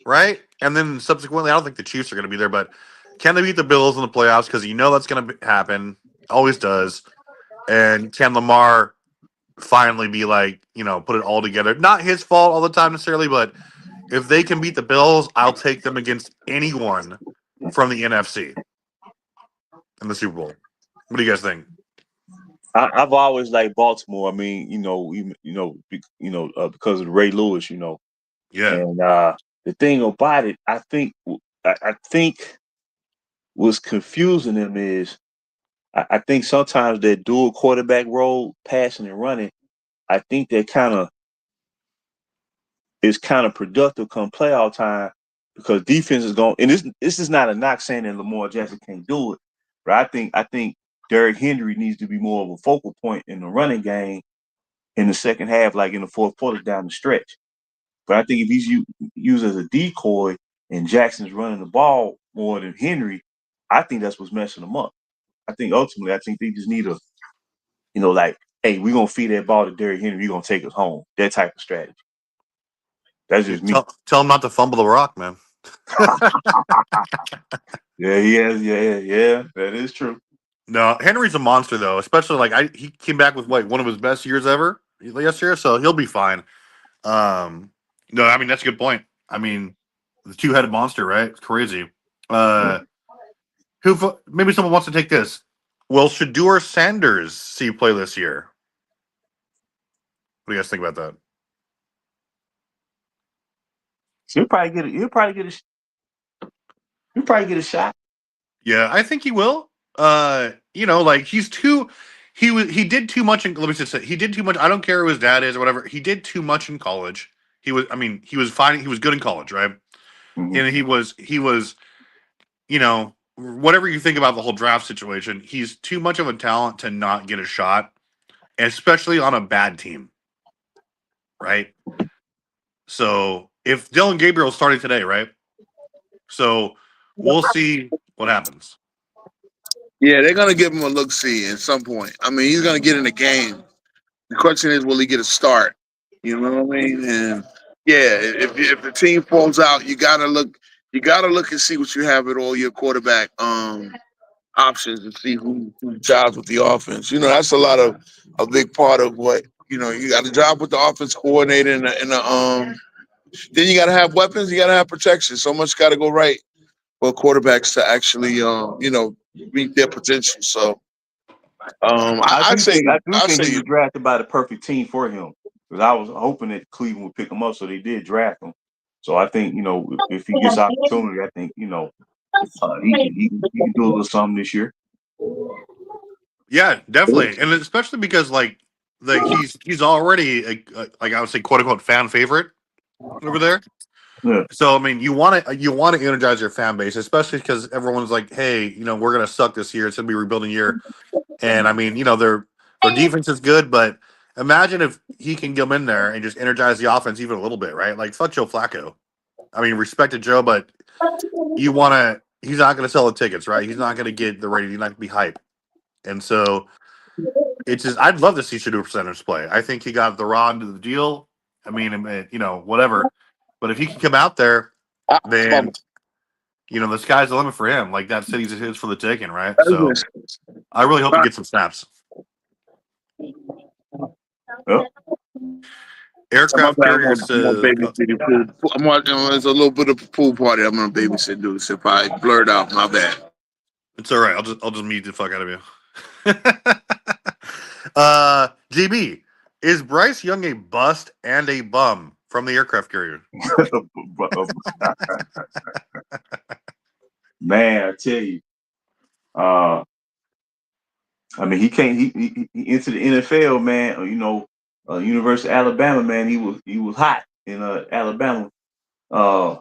Right? And then subsequently, I don't think the Chiefs are going to be there, but can they beat the Bills in the playoffs? Because that's going to happen. Always does. And can Lamar finally be put it all together? Not his fault all the time necessarily, but if they can beat the Bills, I'll take them against anyone from the NFC in the Super Bowl. What do you guys think? I've always liked Baltimore. I mean, because of Ray Lewis, Yeah. and the thing about it, I think what's confusing them is I think sometimes that dual quarterback role, passing and running, I think that is kind of productive come playoff time because defense is going. And this is not a knock saying that Lamar Jackson can't do it, but I think Derrick Henry needs to be more of a focal point in the running game in the second half, like in the fourth quarter down the stretch. But I think if he's used as a decoy and Jackson's running the ball more than Henry, I think that's what's messing them up. I think ultimately, they just need hey, we're going to feed that ball to Derrick Henry. You're going to take us home. That type of strategy. That's just me. Tell him not to fumble the rock, man. Yeah, he has. Yeah, that is true. No, Henry's a monster though. Especially he came back with one of his best years ever yesterday, so he'll be fine. No, I mean that's a good point. I mean, the two-headed monster, right? It's crazy. Maybe someone wants to take this. Will Shedeur Sanders see you play this year? What do you guys think about that? He'll probably get a shot. Yeah, I think he will. He's too. He did too much. Let me just say, he did too much. I don't care who his dad is or whatever. He did too much in college. He was fine. He was good in college, right? Mm-hmm. And he was, whatever you think about the whole draft situation, he's too much of a talent to not get a shot, especially on a bad team, right? So if Dylan Gabriel started today, right? So we'll see what happens. Yeah, they're gonna give him a look-see at some point. I mean, he's gonna get in the game. The question is, will he get a start? You know what I mean? And yeah, if the team falls out, you gotta look. You gotta look and see what you have at all your quarterback options and see who jobs with the offense. You know, that's a big part of what you got to job with the offense coordinator and then you got to have weapons. You got to have protection. So much got to go right for quarterbacks to actually meet their potential. So I I'd do say think I do I'd think say he was drafted by the perfect team for him because I was hoping that Cleveland would pick him up, so they did draft him. So I think if he gets opportunity, I think he can do a little something this year. Yeah, definitely, and especially because he's already like I would say quote unquote fan favorite over there. Yeah, So I mean, you want to energize your fan base, especially because everyone's like, hey, we're gonna suck this year. It's gonna be a rebuilding year, and I mean, their defense is good, but imagine if he can get them in there and just energize the offense even a little bit, right? Like fuck Joe Flacco. I mean, respect to Joe, but you want to. He's not going to sell the tickets, right? He's not going to get the rating. He's not going to be hype, and so it's just. I'd love to see Shador Sanders play. I think he got the raw end of the deal. I mean, whatever. But if he can come out there, then the sky's the limit for him. Like that city's his for the taking, right? So I really hope he gets some snaps. yeah. My Aircraft bad. carrier I'm on says, babysit the pool. I'm watching. There's a little bit of a pool party. I'm gonna babysit dudes. If I blurt out, my bad. "It's all right. I'll just mute the fuck out of you." GB, is Bryce Young a bust and a bum from the aircraft carrier? Man, I tell you, uh, I mean, he can't. He entered the NFL, man. University of Alabama, man. He was hot in Alabama. Uh,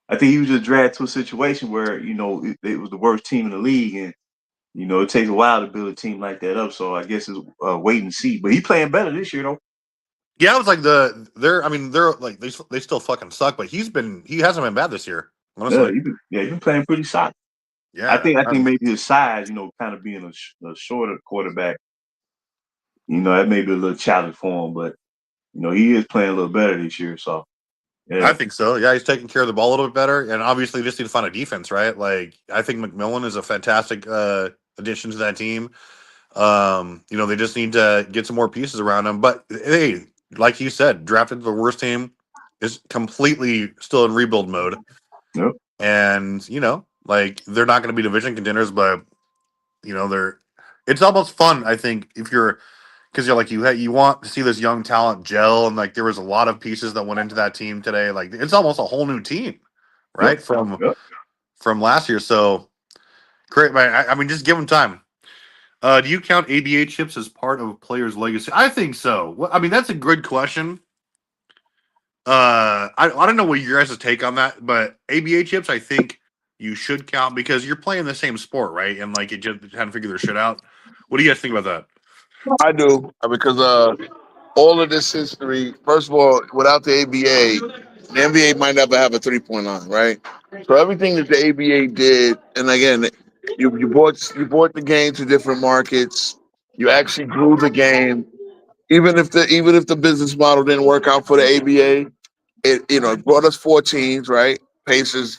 I think he was just dragged to a situation where it was the worst team in the league, and it takes a while to build a team like that up. So I guess it's wait and see. But he playing better this year, though. Yeah, it was like they're like they still fucking suck, but he hasn't been bad this year, Yeah, honestly. he's been playing pretty solid. I Yeah, think maybe his size, kind of being a shorter quarterback, that may be a little challenge for him. But he is playing a little better this year. So I yeah, think so. Yeah, he's taking care of the ball a little bit better, and obviously just need to find a defense, right? Like I think McMillan is a fantastic addition to that team. They just need to get some more pieces around him. But hey, like you said, drafted the worst team is completely still in rebuild mode, yep, and like they're not going to be division contenders, but they're. It's almost fun, I think, if you're because you're like you want to see this young talent gel, and like there was a lot of pieces that went into that team today. Like it's almost a whole new team, yep, right? From yep. from last year. So great, man. I mean, just give them time. Do you count ABA chips as part of a player's legacy? I think so. I mean, that's a good question. I don't know what your guys' take on that, but ABA chips, I think you should count because you're playing the same sport, right? And like it just had to figure their shit out. What do you guys think about that? I do because all of this history. First of all, without the ABA, the NBA might never have a 3-point line, right? So everything that the ABA did, and again, you brought the game to different markets. You actually grew the game, even if the business model didn't work out for the ABA. It brought us 4 teams, right? Pacers,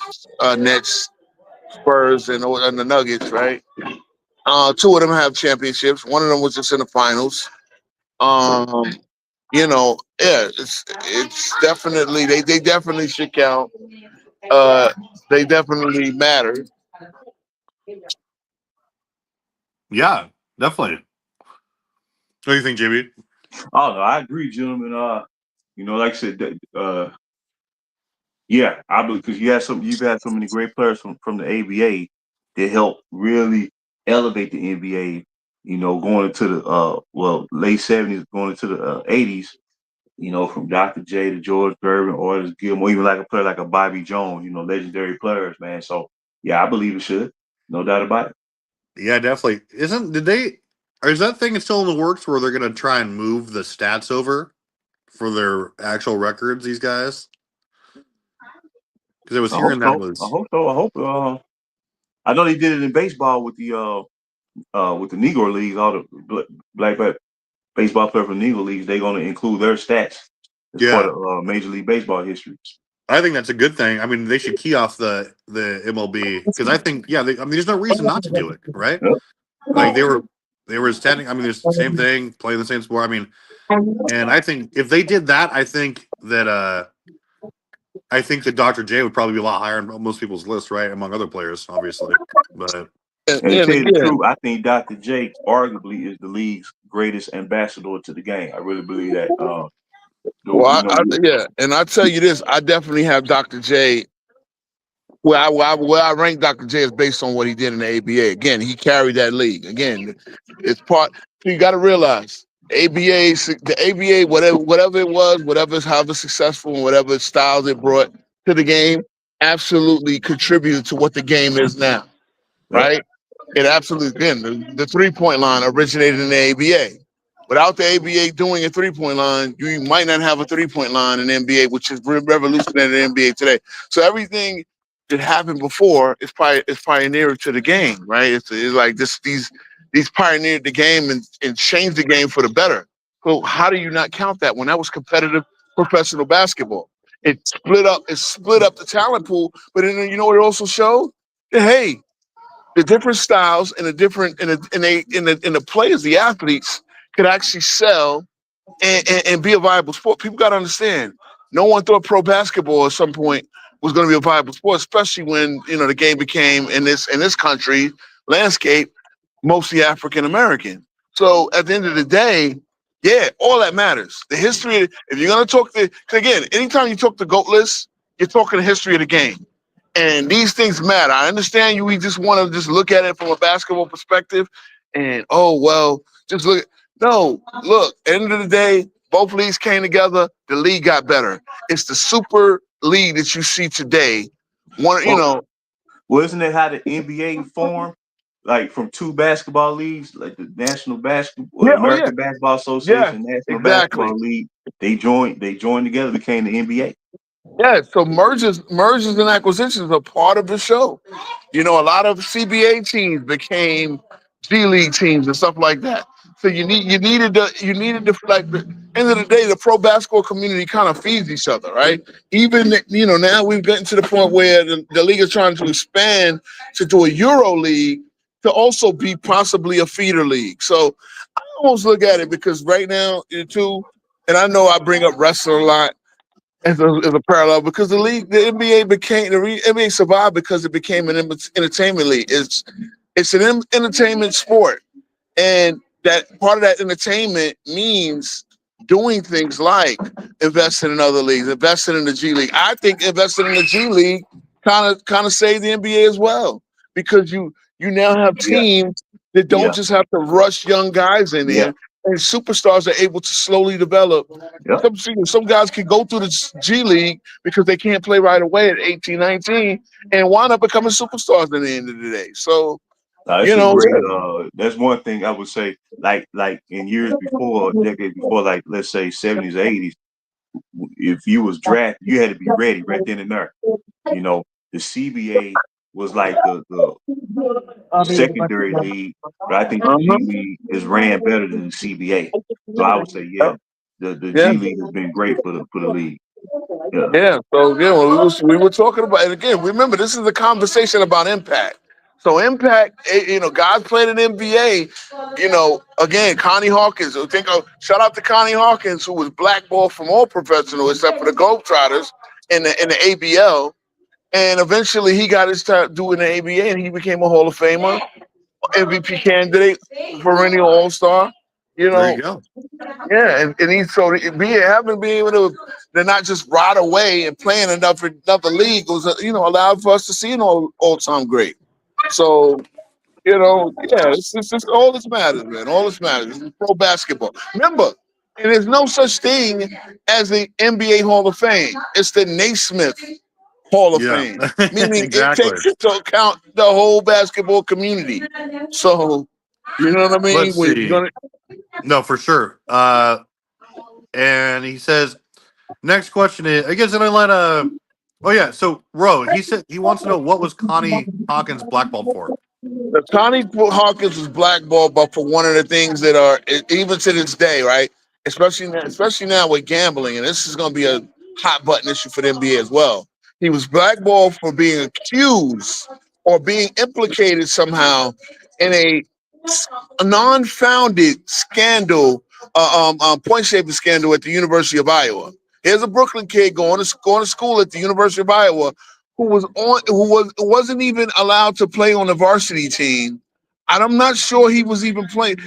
Nets, Spurs, and the Nuggets, right? Two of them have championships. One of them was just in the finals. Um, yeah, it's definitely they definitely should count. Uh, they definitely matter. Yeah, definitely. What do you think, JB? Oh no, I agree, gentlemen. Like I said, yeah, I believe because you've had so many great players from the ABA that help really elevate the NBA. Going into the late '70s, going into the '80s. From Dr. J to George Gervin, Otis Gilmore, even like a player like a Bobby Jones. Legendary players, man. So yeah, I believe it should, no doubt about it. Yeah, definitely. Did they, or is that thing still in the works where they're going to try and move the stats over for their actual records, these guys? Because I was I hope hearing that so. I was, hope so. I hope. I know they did it in baseball with the Negro leagues, all the black baseball player from Negro Leagues, they're going to include their stats as part Yeah. of Major League Baseball history. I think that's a good thing. I mean, they should key off the MLB because I think, yeah, I mean, there's no reason not to do it, right? Yep. Like they were standing. I mean, there's the same thing, playing the same sport. I mean, and I think if they did that, I think that Dr. J would probably be a lot higher on most people's list, right? Among other players, obviously. But And to tell you the truth, I think Dr. J arguably is the league's greatest ambassador to the game. I really believe that. Well, yeah, and I tell you this, I definitely have Dr. J. Where I rank Dr. J is based on what he did in the ABA. Again, he carried that league. Again, it's part. You got to realize the ABA, whatever it was, however successful and whatever styles it brought to the game, absolutely contributed to what the game is now. Right? It absolutely, again, the 3-point line originated in the ABA. Without the ABA doing a 3-point line, you might not have a 3-point line in the NBA, which is revolutionary in the NBA today. So everything that happened before is pioneering to the game, right? It's like these pioneered the game and changed the game for the better. So how do you not count that when that was competitive professional basketball? It split up the talent pool, but then you know what it also showed? That, hey, the different styles and the players, the athletes could actually sell and be a viable sport. People got to understand. No one thought pro basketball at some point was going to be a viable sport, especially when the game became in this country landscape mostly African American. So at the end of the day, yeah, all that matters. The history. If you're going to talk again, anytime you talk the GOAT list, you're talking the history of the game. And these things matter. I understand you. We just want to just look at it from a basketball perspective, and just look. No, look. End of the day, both leagues came together. The league got better. It's the super league that you see today. Well, isn't it how the NBA formed? Like from two basketball leagues, like the National Basketball, American Basketball Association, National Basketball League. They joined together, became the NBA. Yeah, so mergers and acquisitions are part of the show. A lot of CBA teams became G League teams and stuff like that. So you needed to like the end of the day, the pro basketball community kind of feeds each other, right? Even now we've gotten to the point where the league is trying to expand to do a Euro League to also be possibly a feeder league. So I almost look at it because right now too, and I know I bring up wrestling a lot as a parallel because the NBA survived because it became an entertainment league. It's an entertainment sport, and that part of that entertainment means doing things like investing in other leagues, investing in the G League. I think investing in the G League kind of saved the NBA as well because you now have teams that don't just have to rush young guys in there. And superstars are able to slowly develop. Some guys can go through the G League because they can't play right away at 18, 19 and wind up becoming superstars at the end of the day. So, that's one thing I would say. Like in years before, decades before, like let's say 70s, 80s, if you was drafted, you had to be ready right then and there. The CBA was like the secondary league, but I think the G League is ran better than the CBA. So I would say, the G League has been great for the league. So we were talking about, and again, remember this is a conversation about impact. So impact, guys playing in NBA. Again, Connie Hawkins. Shout out to Connie Hawkins, who was blackballed from all professional except for the Globetrotters in the ABL. And eventually he got his time doing the ABA and he became a Hall of Famer, MVP candidate, perennial All-Star. There you go. Yeah, and he's being able to not just ride away and playing another league was allowed for us to see an all-time great. So, it's just all this matters, man. All this matters. It's pro basketball. Remember, and there's no such thing as the NBA Hall of Fame. It's the Naismith Hall of Fame, meaning exactly. It takes into account the whole basketball community. So, you know what I mean? Let's see. No, for sure. And he says, next question is, I guess, so Ro, he said he wants to know what was Connie Hawkins blackballed for? Connie Hawkins was blackballed, but for one of the things that are even to this day, right? Especially now with gambling, and this is going to be a hot button issue for the NBA as well. He was blackballed for being accused or being implicated somehow in a non-founded scandal, point shaving scandal at the University of Iowa. Here's a Brooklyn kid going to school at the University of Iowa who wasn't even allowed to play on the varsity team. And I'm not sure he even played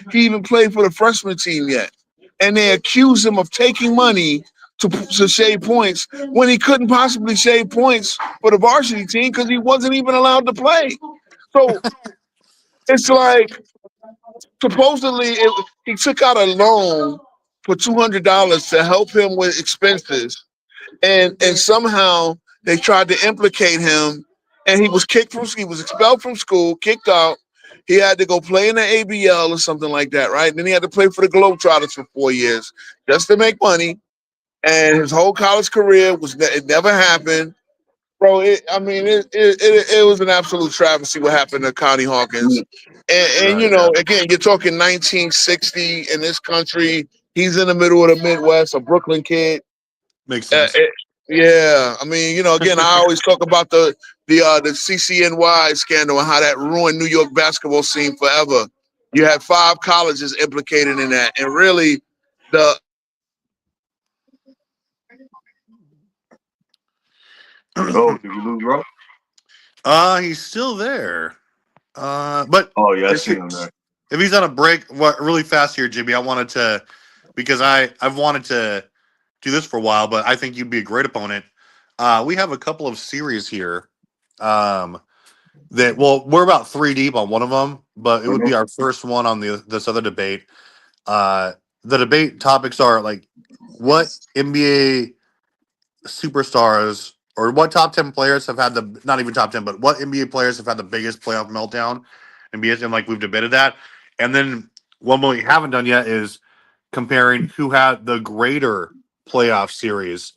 for the freshman team yet. And they accuse him of taking money to shave points when he couldn't possibly shave points for the varsity team because he wasn't even allowed to play. So it's like supposedly he took out a loan for $200 to help him with expenses, and somehow they tried to implicate him, and he was expelled from school, kicked out. He had to go play in the ABL or something like that, right? And then he had to play for the Globetrotters for 4 years just to make money. And his whole college career it never happened, bro. It was an absolute travesty what happened to Connie Hawkins. And you know, again, you're talking 1960 in this country. He's in the middle of the Midwest, a Brooklyn kid. Makes sense. Yeah, I mean, you know, again, I always talk about the CCNY scandal and how that ruined New York basketball scene forever. You had 5 colleges implicated in that, and really, the Oh, did we lose Ro? He's still there. But Oh yeah, I if, see him there. if he's on a break, really fast here, Jimmy, I wanted to, because I've wanted to do this for a while, but I think you'd be a great opponent. We have a couple of series here. We're about 3 deep on one of them, but it would be our first one on this other debate. The debate topics are like, what NBA superstars or what top 10 players have had not even top 10, but what NBA players have had the biggest playoff meltdown? And like we've debated that. And then one we haven't done yet is comparing who had the greater playoff series.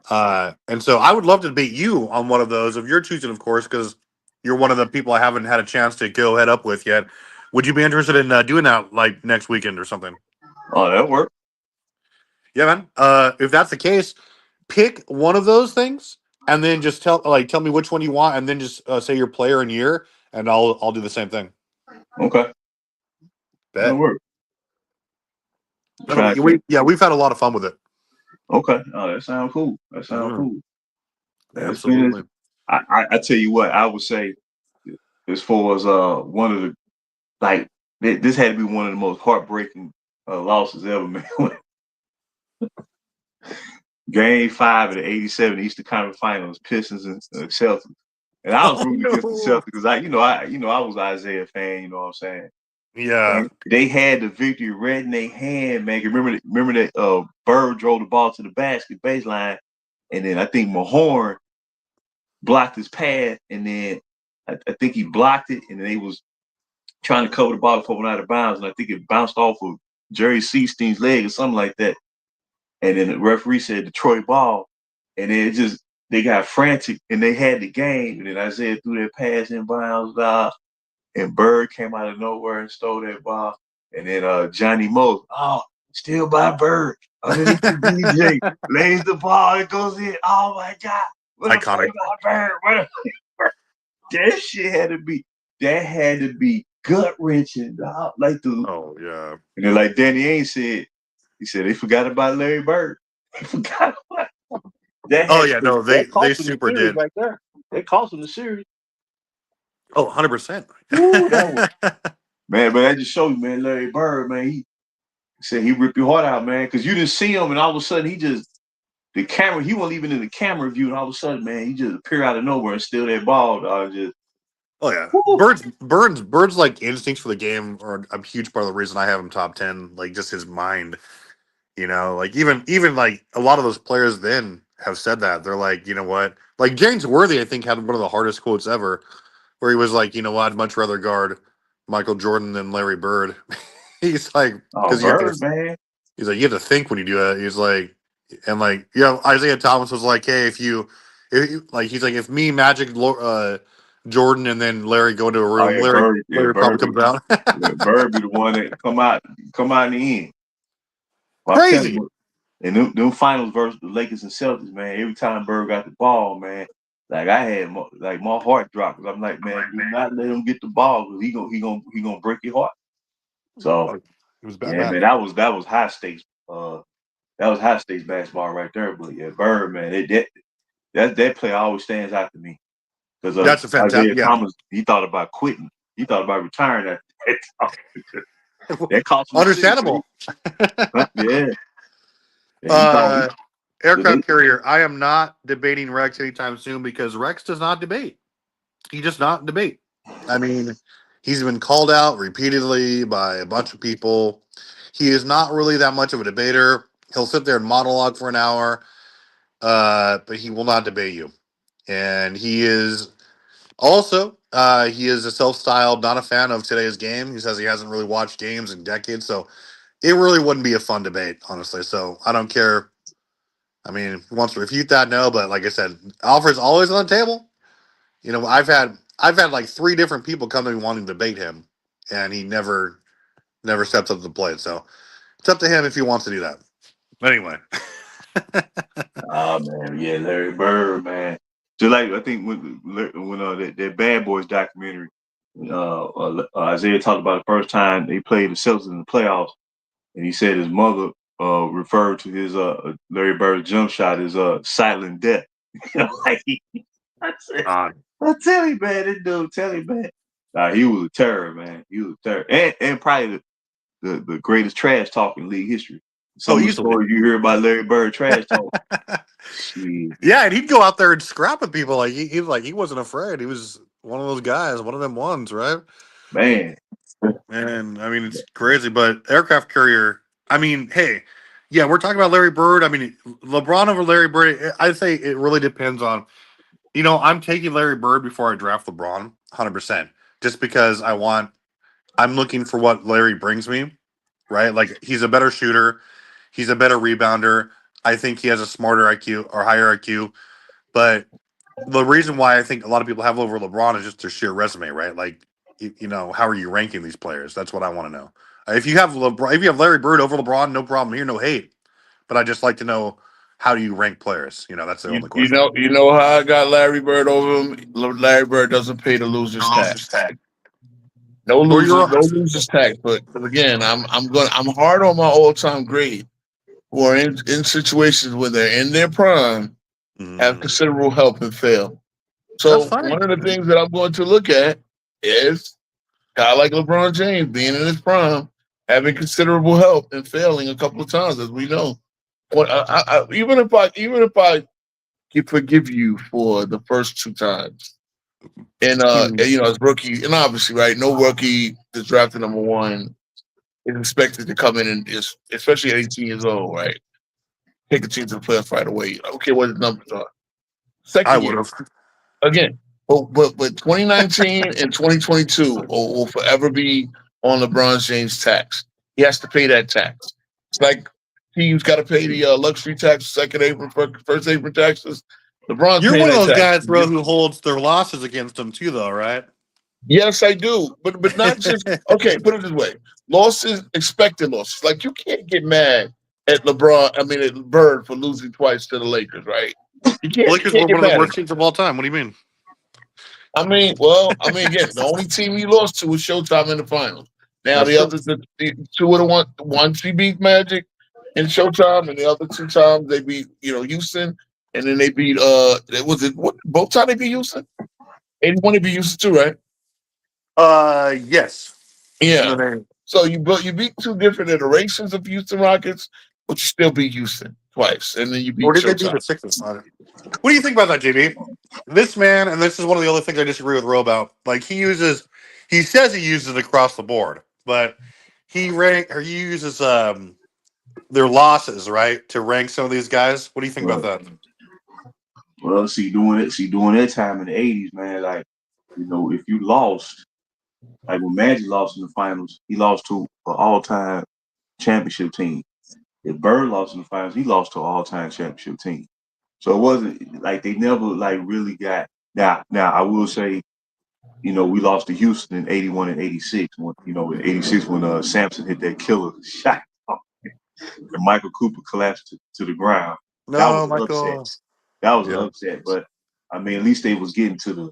And so I would love to debate you on one of those if you're choosing, of course, because you're one of the people I haven't had a chance to go head up with yet. Would you be interested in doing that like next weekend or something? Oh, that worked. Yeah, man. If that's the case, pick one of those things and then just tell me which one you want, and then just say your player and year, and I'll do the same thing. Okay, that Bet. worked. We've had a lot of fun with it. Okay, oh, that sounds cool. That sounds cool. Absolutely. I tell you what, I would say as far as one of the like this had to be one of the most heartbreaking losses ever, man. Game 5 of the '87 Eastern Conference Finals, Pistons and Celtics, and I was rooting against the Celtics because I was an Isaiah fan. You know what I'm saying? Yeah. And they had the victory red in their hand, man. Remember that Bird drove the ball to the baseline, and then I think Mahorn blocked his pass, and then I think he blocked it, and then they was trying to cover the ball before it went out of bounds, and I think it bounced off of Jerry Seastein's leg or something like that. And then the referee said Detroit ball, and then they got frantic, and they had the game, and then Isaiah threw that pass in bounds, and Bird came out of nowhere and stole that ball, and then Johnny Moe, still by Bird, underneath the DJ, lays the ball, it goes in. Oh my God, iconic. Bird, that shit had to be gut wrenching, like Oh yeah. And then like Danny Ainge said, he said they forgot about Larry Bird. They forgot about that. Oh yeah, no, they super the did. right there. They cost them the series. Oh, 100%. Man, but that just shows you, man, Larry Bird, man, he said he ripped your heart out, man, because you didn't see him, and all of a sudden he wasn't even in the camera view, and all of a sudden, man, he just appeared out of nowhere and steal that ball, dog. Oh yeah, Bird's like instincts for the game are a huge part of the reason I have him top 10. Like just his mind, like even like a lot of those players then have said that they're like, you know what, like James Worthy, I think had one of the hardest quotes ever, where he was like, you know what, I'd much rather guard Michael Jordan than Larry Bird. He's like, because man. He's like, you have to think when you do it. He's like, and like, Isaiah Thomas was like, hey, if he's like, if me, Magic, Jordan and then Larry go into a Oh room. yeah, Larry probably comes out. Bird be the one that come out in the end. Well, I'm telling Crazy. you, and them finals versus the Lakers and Celtics, man. Every time Bird got the ball, man, like I had my heart dropped because I'm like, man, do not let him get the ball because he gonna break your heart. So It was yeah, Batman. man, that was high stakes. That was high stakes basketball right there. But yeah, Bird, man, that play always stands out to me because That's a fantastic. Isaiah Yeah. Thomas, he thought about quitting. He thought about retiring at that time. That cost him the city, Understandable. but yeah. And he thought Aircraft carrier. I am not debating Rex anytime soon because Rex does not debate. He does not debate. I mean, he's been called out repeatedly by a bunch of people. He is not really that much of a debater. He'll sit there and monologue for an hour, but he will not debate you. And he is also he is a self-styled not a fan of today's game. He says he hasn't really watched games in decades, so it really wouldn't be a fun debate, honestly. So I don't care. I mean, if he wants to refute that, no. But like I said, offer's always on the table. You know, I've had like 3 different people come to me wanting to debate him, and he never steps up to the plate. So it's up to him if he wants to do that. But anyway, oh man, yeah, Larry Bird, man. Just like I think when that Bad Boys documentary, Isaiah talked about the first time they played the Celtics in the playoffs, and he said his mother referred to his Larry Bird's jump shot as silent death. Like I said, uh, I tell you, man, this dude, tell you, man. Nah, he was a terror, man. He was a terror, and probably the greatest trash talk in league history. Some of the easily. stories you hear about Larry Bird trash talk. Shit. Yeah, and he'd go out there and scrap at people like he wasn't afraid. He was one of those guys, one of them ones, right? Man, And I mean, it's crazy, but aircraft carrier. I mean, hey, yeah, we're talking about Larry Bird. I mean, LeBron over Larry Bird. I'd say it really depends on. You know, I'm taking Larry Bird before I draft LeBron, 100%, just because I'm looking for what Larry brings me, right? Like he's a better shooter, he's a better rebounder. I think he has a smarter IQ or higher IQ, but the reason why I think a lot of people have over LeBron is just their sheer resume, right? Like, you know, how are you ranking these players? That's what I want to know. If you have LeBron, if you have Larry Bird over LeBron, no problem here, no hate. But I just like to know how do you rank players? You know, that's the only question. You know how I got Larry Bird over him. Larry Bird doesn't pay the losers tax. Or you're No losers tax. But again, I'm hard on my all time great who are in situations where they're in their prime, have considerable help and fail. that's So fine. one of the things that I'm going to look at is a guy like LeBron James being in his prime, having considerable help and failing a couple of times, as we know. What even if I can forgive you for the first 2 times, and you know, as rookie, and obviously, right, no rookie that's drafted number 1 is expected to come in and is, especially at 18 years old, right, take a team to the playoffs right away. I don't care what his numbers are. I Second would year, have. again, but 2019 and 2022 will forever be on LeBron James tax. He has to pay that tax. It's like teams got to pay the luxury tax, second apron, first apron taxes. LeBron's You're paying one of that those tax. guys, bro, who holds their losses against them too, though, right? Yes, I do, but not just okay. Put it this way: losses, expected losses. Like you can't get mad at LeBron. I mean, at Bird for losing twice to the Lakers, right? You Lakers were can't get one of the mad at worst him. teams of all time. What do you mean? Again, the only team he lost to was Showtime in the finals. Now That's the true. other, the 2 of the once he beat Magic in Showtime, and the other 2 times they beat Houston, and then they beat both times they beat Houston. 81 they beat Houston too, right? Yes. And Yeah. then So you beat 2 different iterations of Houston Rockets, but you still beat Houston twice, and then you beat or did they do Showtime. the Sixers? What do you think about that, JB? This man, and this is one of the other things I disagree with Ro about. Like he says he uses it across the board, but he uses their losses, right, to rank some of these guys. What do you think about well, that? During that time in the '80s, man, like if you lost, like when Magic lost in the finals, he lost to an all-time championship team. If Bird lost in the finals, he lost to an all-time championship team. So it wasn't like they never like really got. Now I will say we lost to Houston in '81 and '86. When in '86 when Sampson hit that killer shot and Michael Cooper collapsed to the ground. That was No, an upset. Michael. That was an Yeah. upset. But I mean, at least they was getting to the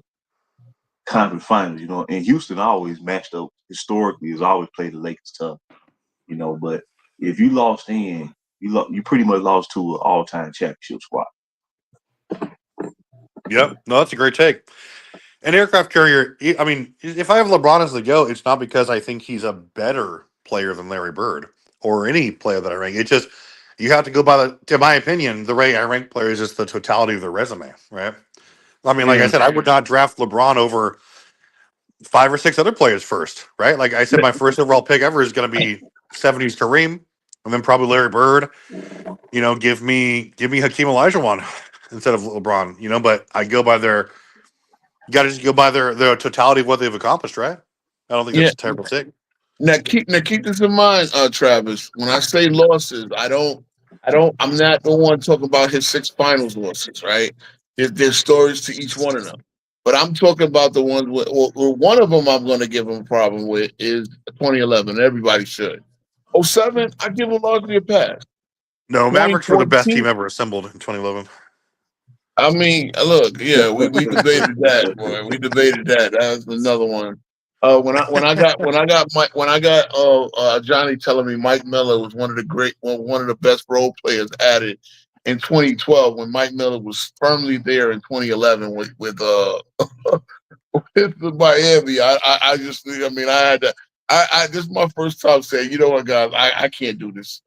conference finals. And Houston always matched up historically. Has always played the Lakers tough. But if you lost you pretty much lost to an all-time championship squad. Yep. No, that's a great take. An aircraft carrier. I mean, if I have LeBron as the GOAT, it's not because I think he's a better player than Larry Bird or any player that I rank. It's just you have to go by to my opinion, the way I rank players is the totality of their resume, right? I mean, like I Yeah. said, I would not draft LeBron over 5 or 6 other players first, right? Like I said, my first overall pick ever is going to be '70s Kareem, and then probably Larry Bird. Give me Hakeem Olajuwon instead of LeBron. But I go by their. You got to just go by their totality of what they've accomplished, right? I don't think Yeah. that's a terrible take. Now keep this in mind, Travis. When I say losses, I'm not the one talking about his 6 finals losses, right? There's stories to each one of them. But I'm talking about the ones one of them I'm going to give him a problem with is 2011. Everybody should. '07, I give him largely a pass. No, Mavericks were the best 2014, team ever assembled in 2011. I mean, look, yeah, we debated that, boy. We debated that. That's another one. When I got Johnny telling me Mike Miller was one of the best role players added in 2012 when Mike Miller was firmly there in 2011 with with the Miami. I had to. This is my first time saying, you know what, guys, I can't do this.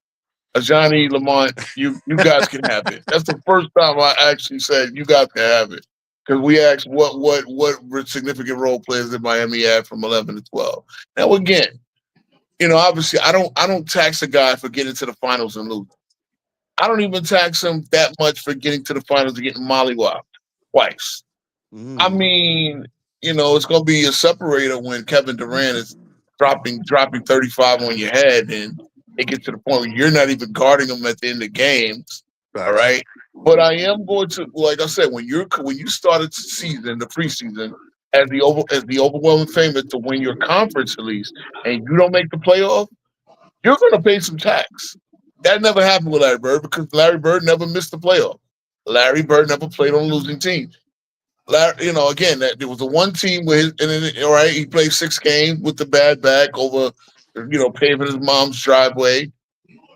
Johnny Lamont, you guys can have it. That's the first time I actually said you guys can have it because we asked what significant role players did Miami add from 11 to 12. Now again, obviously I don't tax a guy for getting to the finals and losing. I don't even tax him that much for getting to the finals and getting mollywopped twice. I mean, it's gonna be a separator when Kevin Durant is dropping 35 on your head and it gets to the point where you're not even guarding them at the end of the games. All right. But I am going to, like I said, when you started the season, the preseason, as the overwhelming favorite to win your conference at least, and you don't make the playoff, you're gonna pay some tax. That never happened with Larry Bird because Larry Bird never missed the playoff. Larry Bird never played on a losing team. Again, there was the one team where all right, he played 6 games with the bad back over, paving his mom's driveway.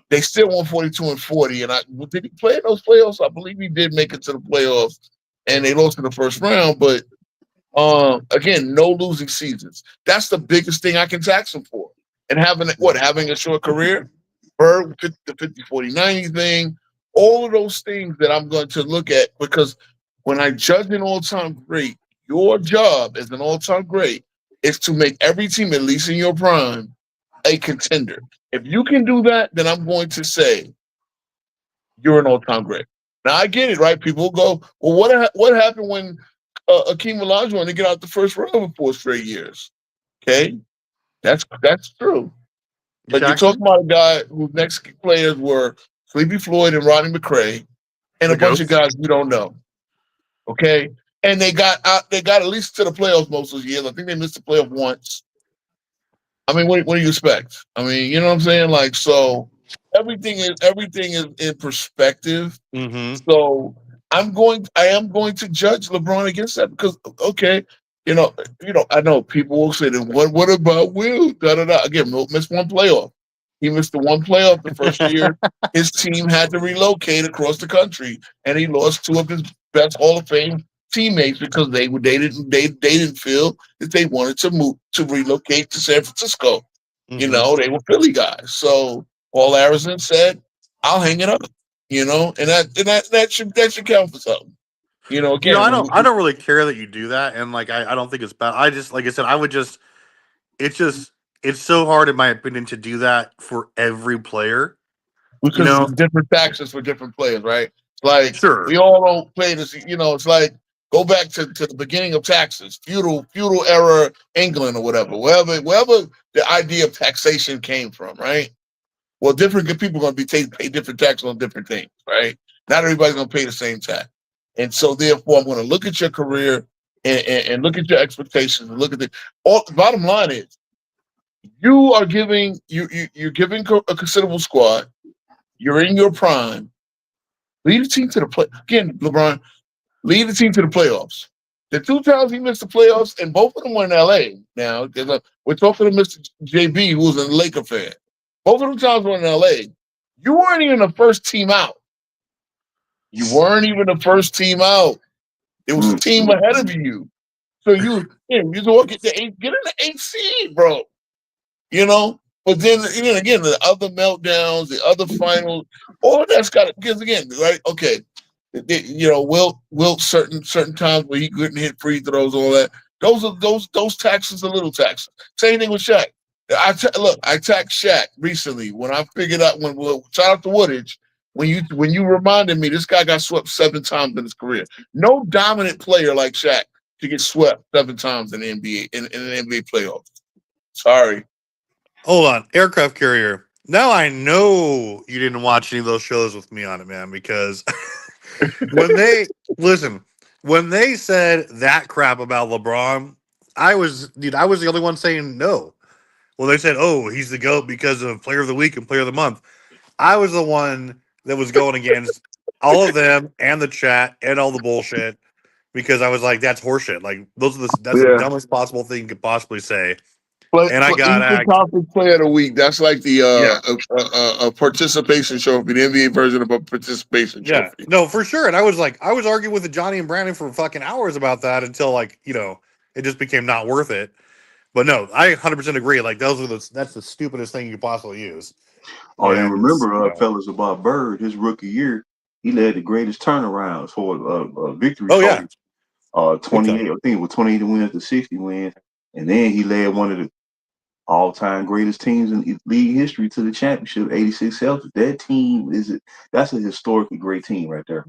They still won 42-40. And did he play in those playoffs? I believe he did make it to the playoffs, and they lost in the first round. But again, no losing seasons. That's the biggest thing I can tax him for. And having a short career, Bird, the 50-40-90 thing, all of those things that I'm going to look at because when I judge an all-time great, your job as an all-time great is to make every team, at least in your prime, a contender. If you can do that, then I'm going to say you're an all-time great. Now I get it, right? People go, well, what happened when Akeem Olajuwon to get out the first round for 4 straight years? Okay, that's true. But you're talking about a guy whose next players were Sleepy Floyd and Rodney McCray, and a bunch of guys we don't know. Okay, and they got at least to the playoffs most of those years. I think they missed the playoff once. I mean, what do you expect? I mean, you know what I'm saying? Like, so everything is in perspective. So I am going to judge LeBron against that because okay, I know people will say that what about Will? Again, Will missed one playoff. He missed the one playoff the first year. His team had to relocate across the country, and he lost 2 of his best Hall of Fame teammates because they didn't feel that they wanted to relocate to San Francisco. They were Philly guys. So Paul Arizin said, "I'll hang it up." And that should count for something. Again, I don't really care that you do that, and like I don't think it's bad. I just like I said, it's so hard in my opinion to do that for every player. Because different taxes for different players, right? Like Sure. We all don't play this. It's like go back to the beginning of taxes, feudal era England or wherever the idea of taxation came from, right? Well, different people are going to pay different taxes on different things, right? Not everybody's going to pay the same tax, and so therefore, I'm going to look at your career and look at your expectations and look at the all. The bottom line is you are giving you're giving a considerable squad. You're in your prime. Lead the team to the play again, LeBron. Lead the team to the playoffs. The 2 times he missed the playoffs, and both of them were in LA. Now we're talking to Mr. JB, who was a Laker fan. Both of them times were in LA. You weren't even the first team out. You weren't even the first team out. It was a team ahead of you. So you just want to get in the 8th seed, bro. You know? But then again, the other meltdowns, the other finals, all of that's got to, because again, right? Okay. Wilt certain times where he couldn't hit free throws, all that. Those taxes are little taxes. Same thing with Shaq. I taxed Shaq recently when I figured out shout out to Woodage when you reminded me this guy got swept 7 times in his career. No dominant player like Shaq to get swept 7 times in the NBA in an NBA playoffs. Sorry. Hold on, aircraft carrier. Now I know you didn't watch any of those shows with me on it, man, because when they said that crap about LeBron, I was the only one saying no. Well, they said, "Oh, he's the GOAT because of Player of the Week and Player of the Month." I was the one that was going against all of them and the chat and all the bullshit because I was like, "That's horseshit." Like that's the dumbest possible thing you could possibly say. And I got Eastern Conference Player of the Week. That's like the a participation trophy, the NBA version of a participation trophy. Yeah, no, for sure. And I was arguing with Johnny and Brandon for fucking hours about that until it just became not worth it. But no, I 100% agree. Like that's the stupidest thing you could possibly use. Oh, and remember, fellas, about Bird, his rookie year, he led the greatest turnarounds for victory. Oh yeah, 28. I think it was 28 wins to 60 wins, and then he led one of the all-time greatest teams in league history to the championship, 86 Celtics. That team that's a historically great team right there.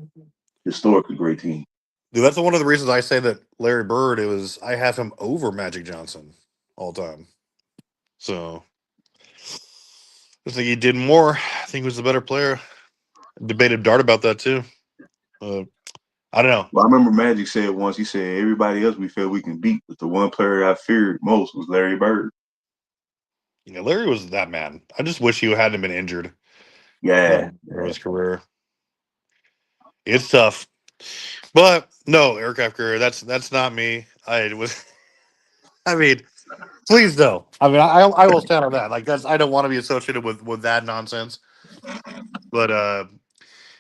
Historically great team. Dude, that's one of the reasons I say that Larry Bird. I have him over Magic Johnson all time. So I think he did more. I think he was the better player. Debated Dart about that too. I don't know. Well, I remember Magic said once, he said, everybody else we feel we can beat, but the one player I feared most was Larry Bird. Yeah, Larry was that man. I just wish he hadn't been injured. Yeah. For his career. It's tough. But no, aircraft carrier, that's not me. I mean, please no. I mean, I will stand on that. Like I don't want to be associated with that nonsense. But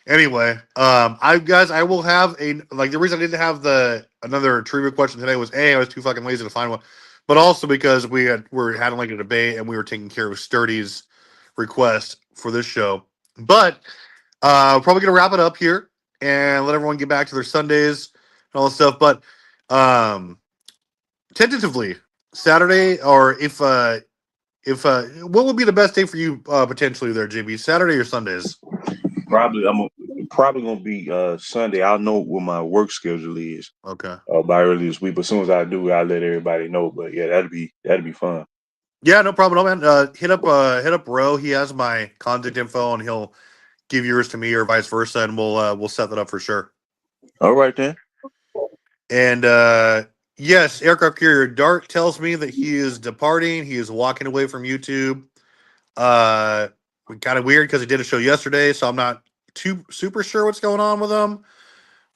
anyway, I will have the reason I didn't have another trivia question today was I was too fucking lazy to find one, but also because we're having like a debate and we were taking care of Sturdy's request for this show. But probably gonna wrap it up here and let everyone get back to their Sundays and all that stuff. But tentatively Saturday, or if what would be the best day for you potentially there, JB? Saturday or Sundays? I'm probably gonna be Sunday. I'll know what my work schedule is. Okay. By early this week, but as soon as I do, I'll let everybody know. But yeah, that'd be fun. Yeah, no problem, man. Hit up Ro. He has my contact info, and he'll give yours to me or vice versa, and we'll set that up for sure. All right then. And yes, aircraft carrier Dart tells me that he is departing. He is walking away from YouTube. Kind of weird because he did a show yesterday, so I'm not too super sure what's going on with him.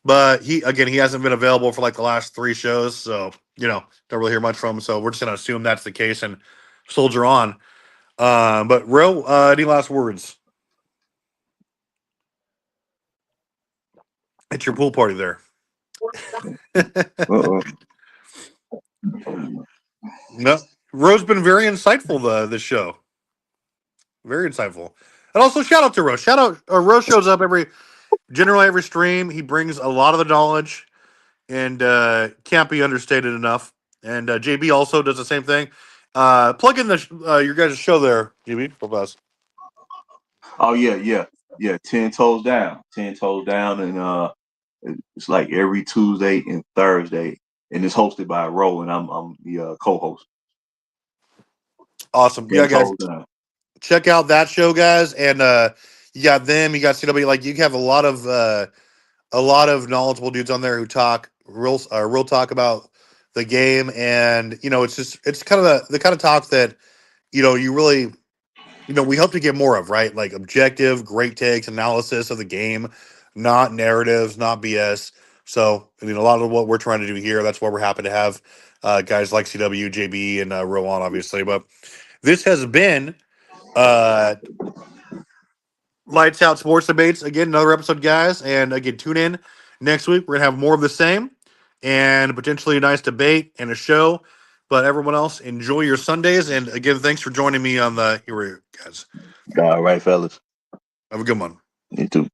But he hasn't been available for like the last 3 shows, so don't really hear much from him. So we're just gonna assume that's the case and soldier on. But Ro, any last words? It's your pool party there. No, Ro's been very insightful this show. Very insightful. And also shout out to Ro. Ro shows up generally every stream. He brings a lot of the knowledge and can't be understated enough. And JB also does the same thing. Plug in your guys' show there, JB, for us. Oh yeah. 10 Toes Down. 10 Toes Down, and it's like every Tuesday and Thursday, and it's hosted by Ro, and I'm the co-host. Awesome. Yeah, guys. Check out that show, guys. And you got them, you got CW. Like, you have a lot of knowledgeable dudes on there who talk real talk about the game, and it's kind of the kind of talk that you really we hope to get more of, right? Like objective, great takes, analysis of the game, not narratives, not BS. So I mean, a lot of what we're trying to do here, that's why we're happy to have guys like CW, JB, and Rowan, obviously. But this has been uh Lights Out Sports Debates. Again, another episode, guys. And again, tune in next week. We're going to have more of the same and potentially a nice debate and a show. But everyone else, enjoy your Sundays. And again, thanks for joining me on the here, guys. All right, fellas. Have a good one. You too.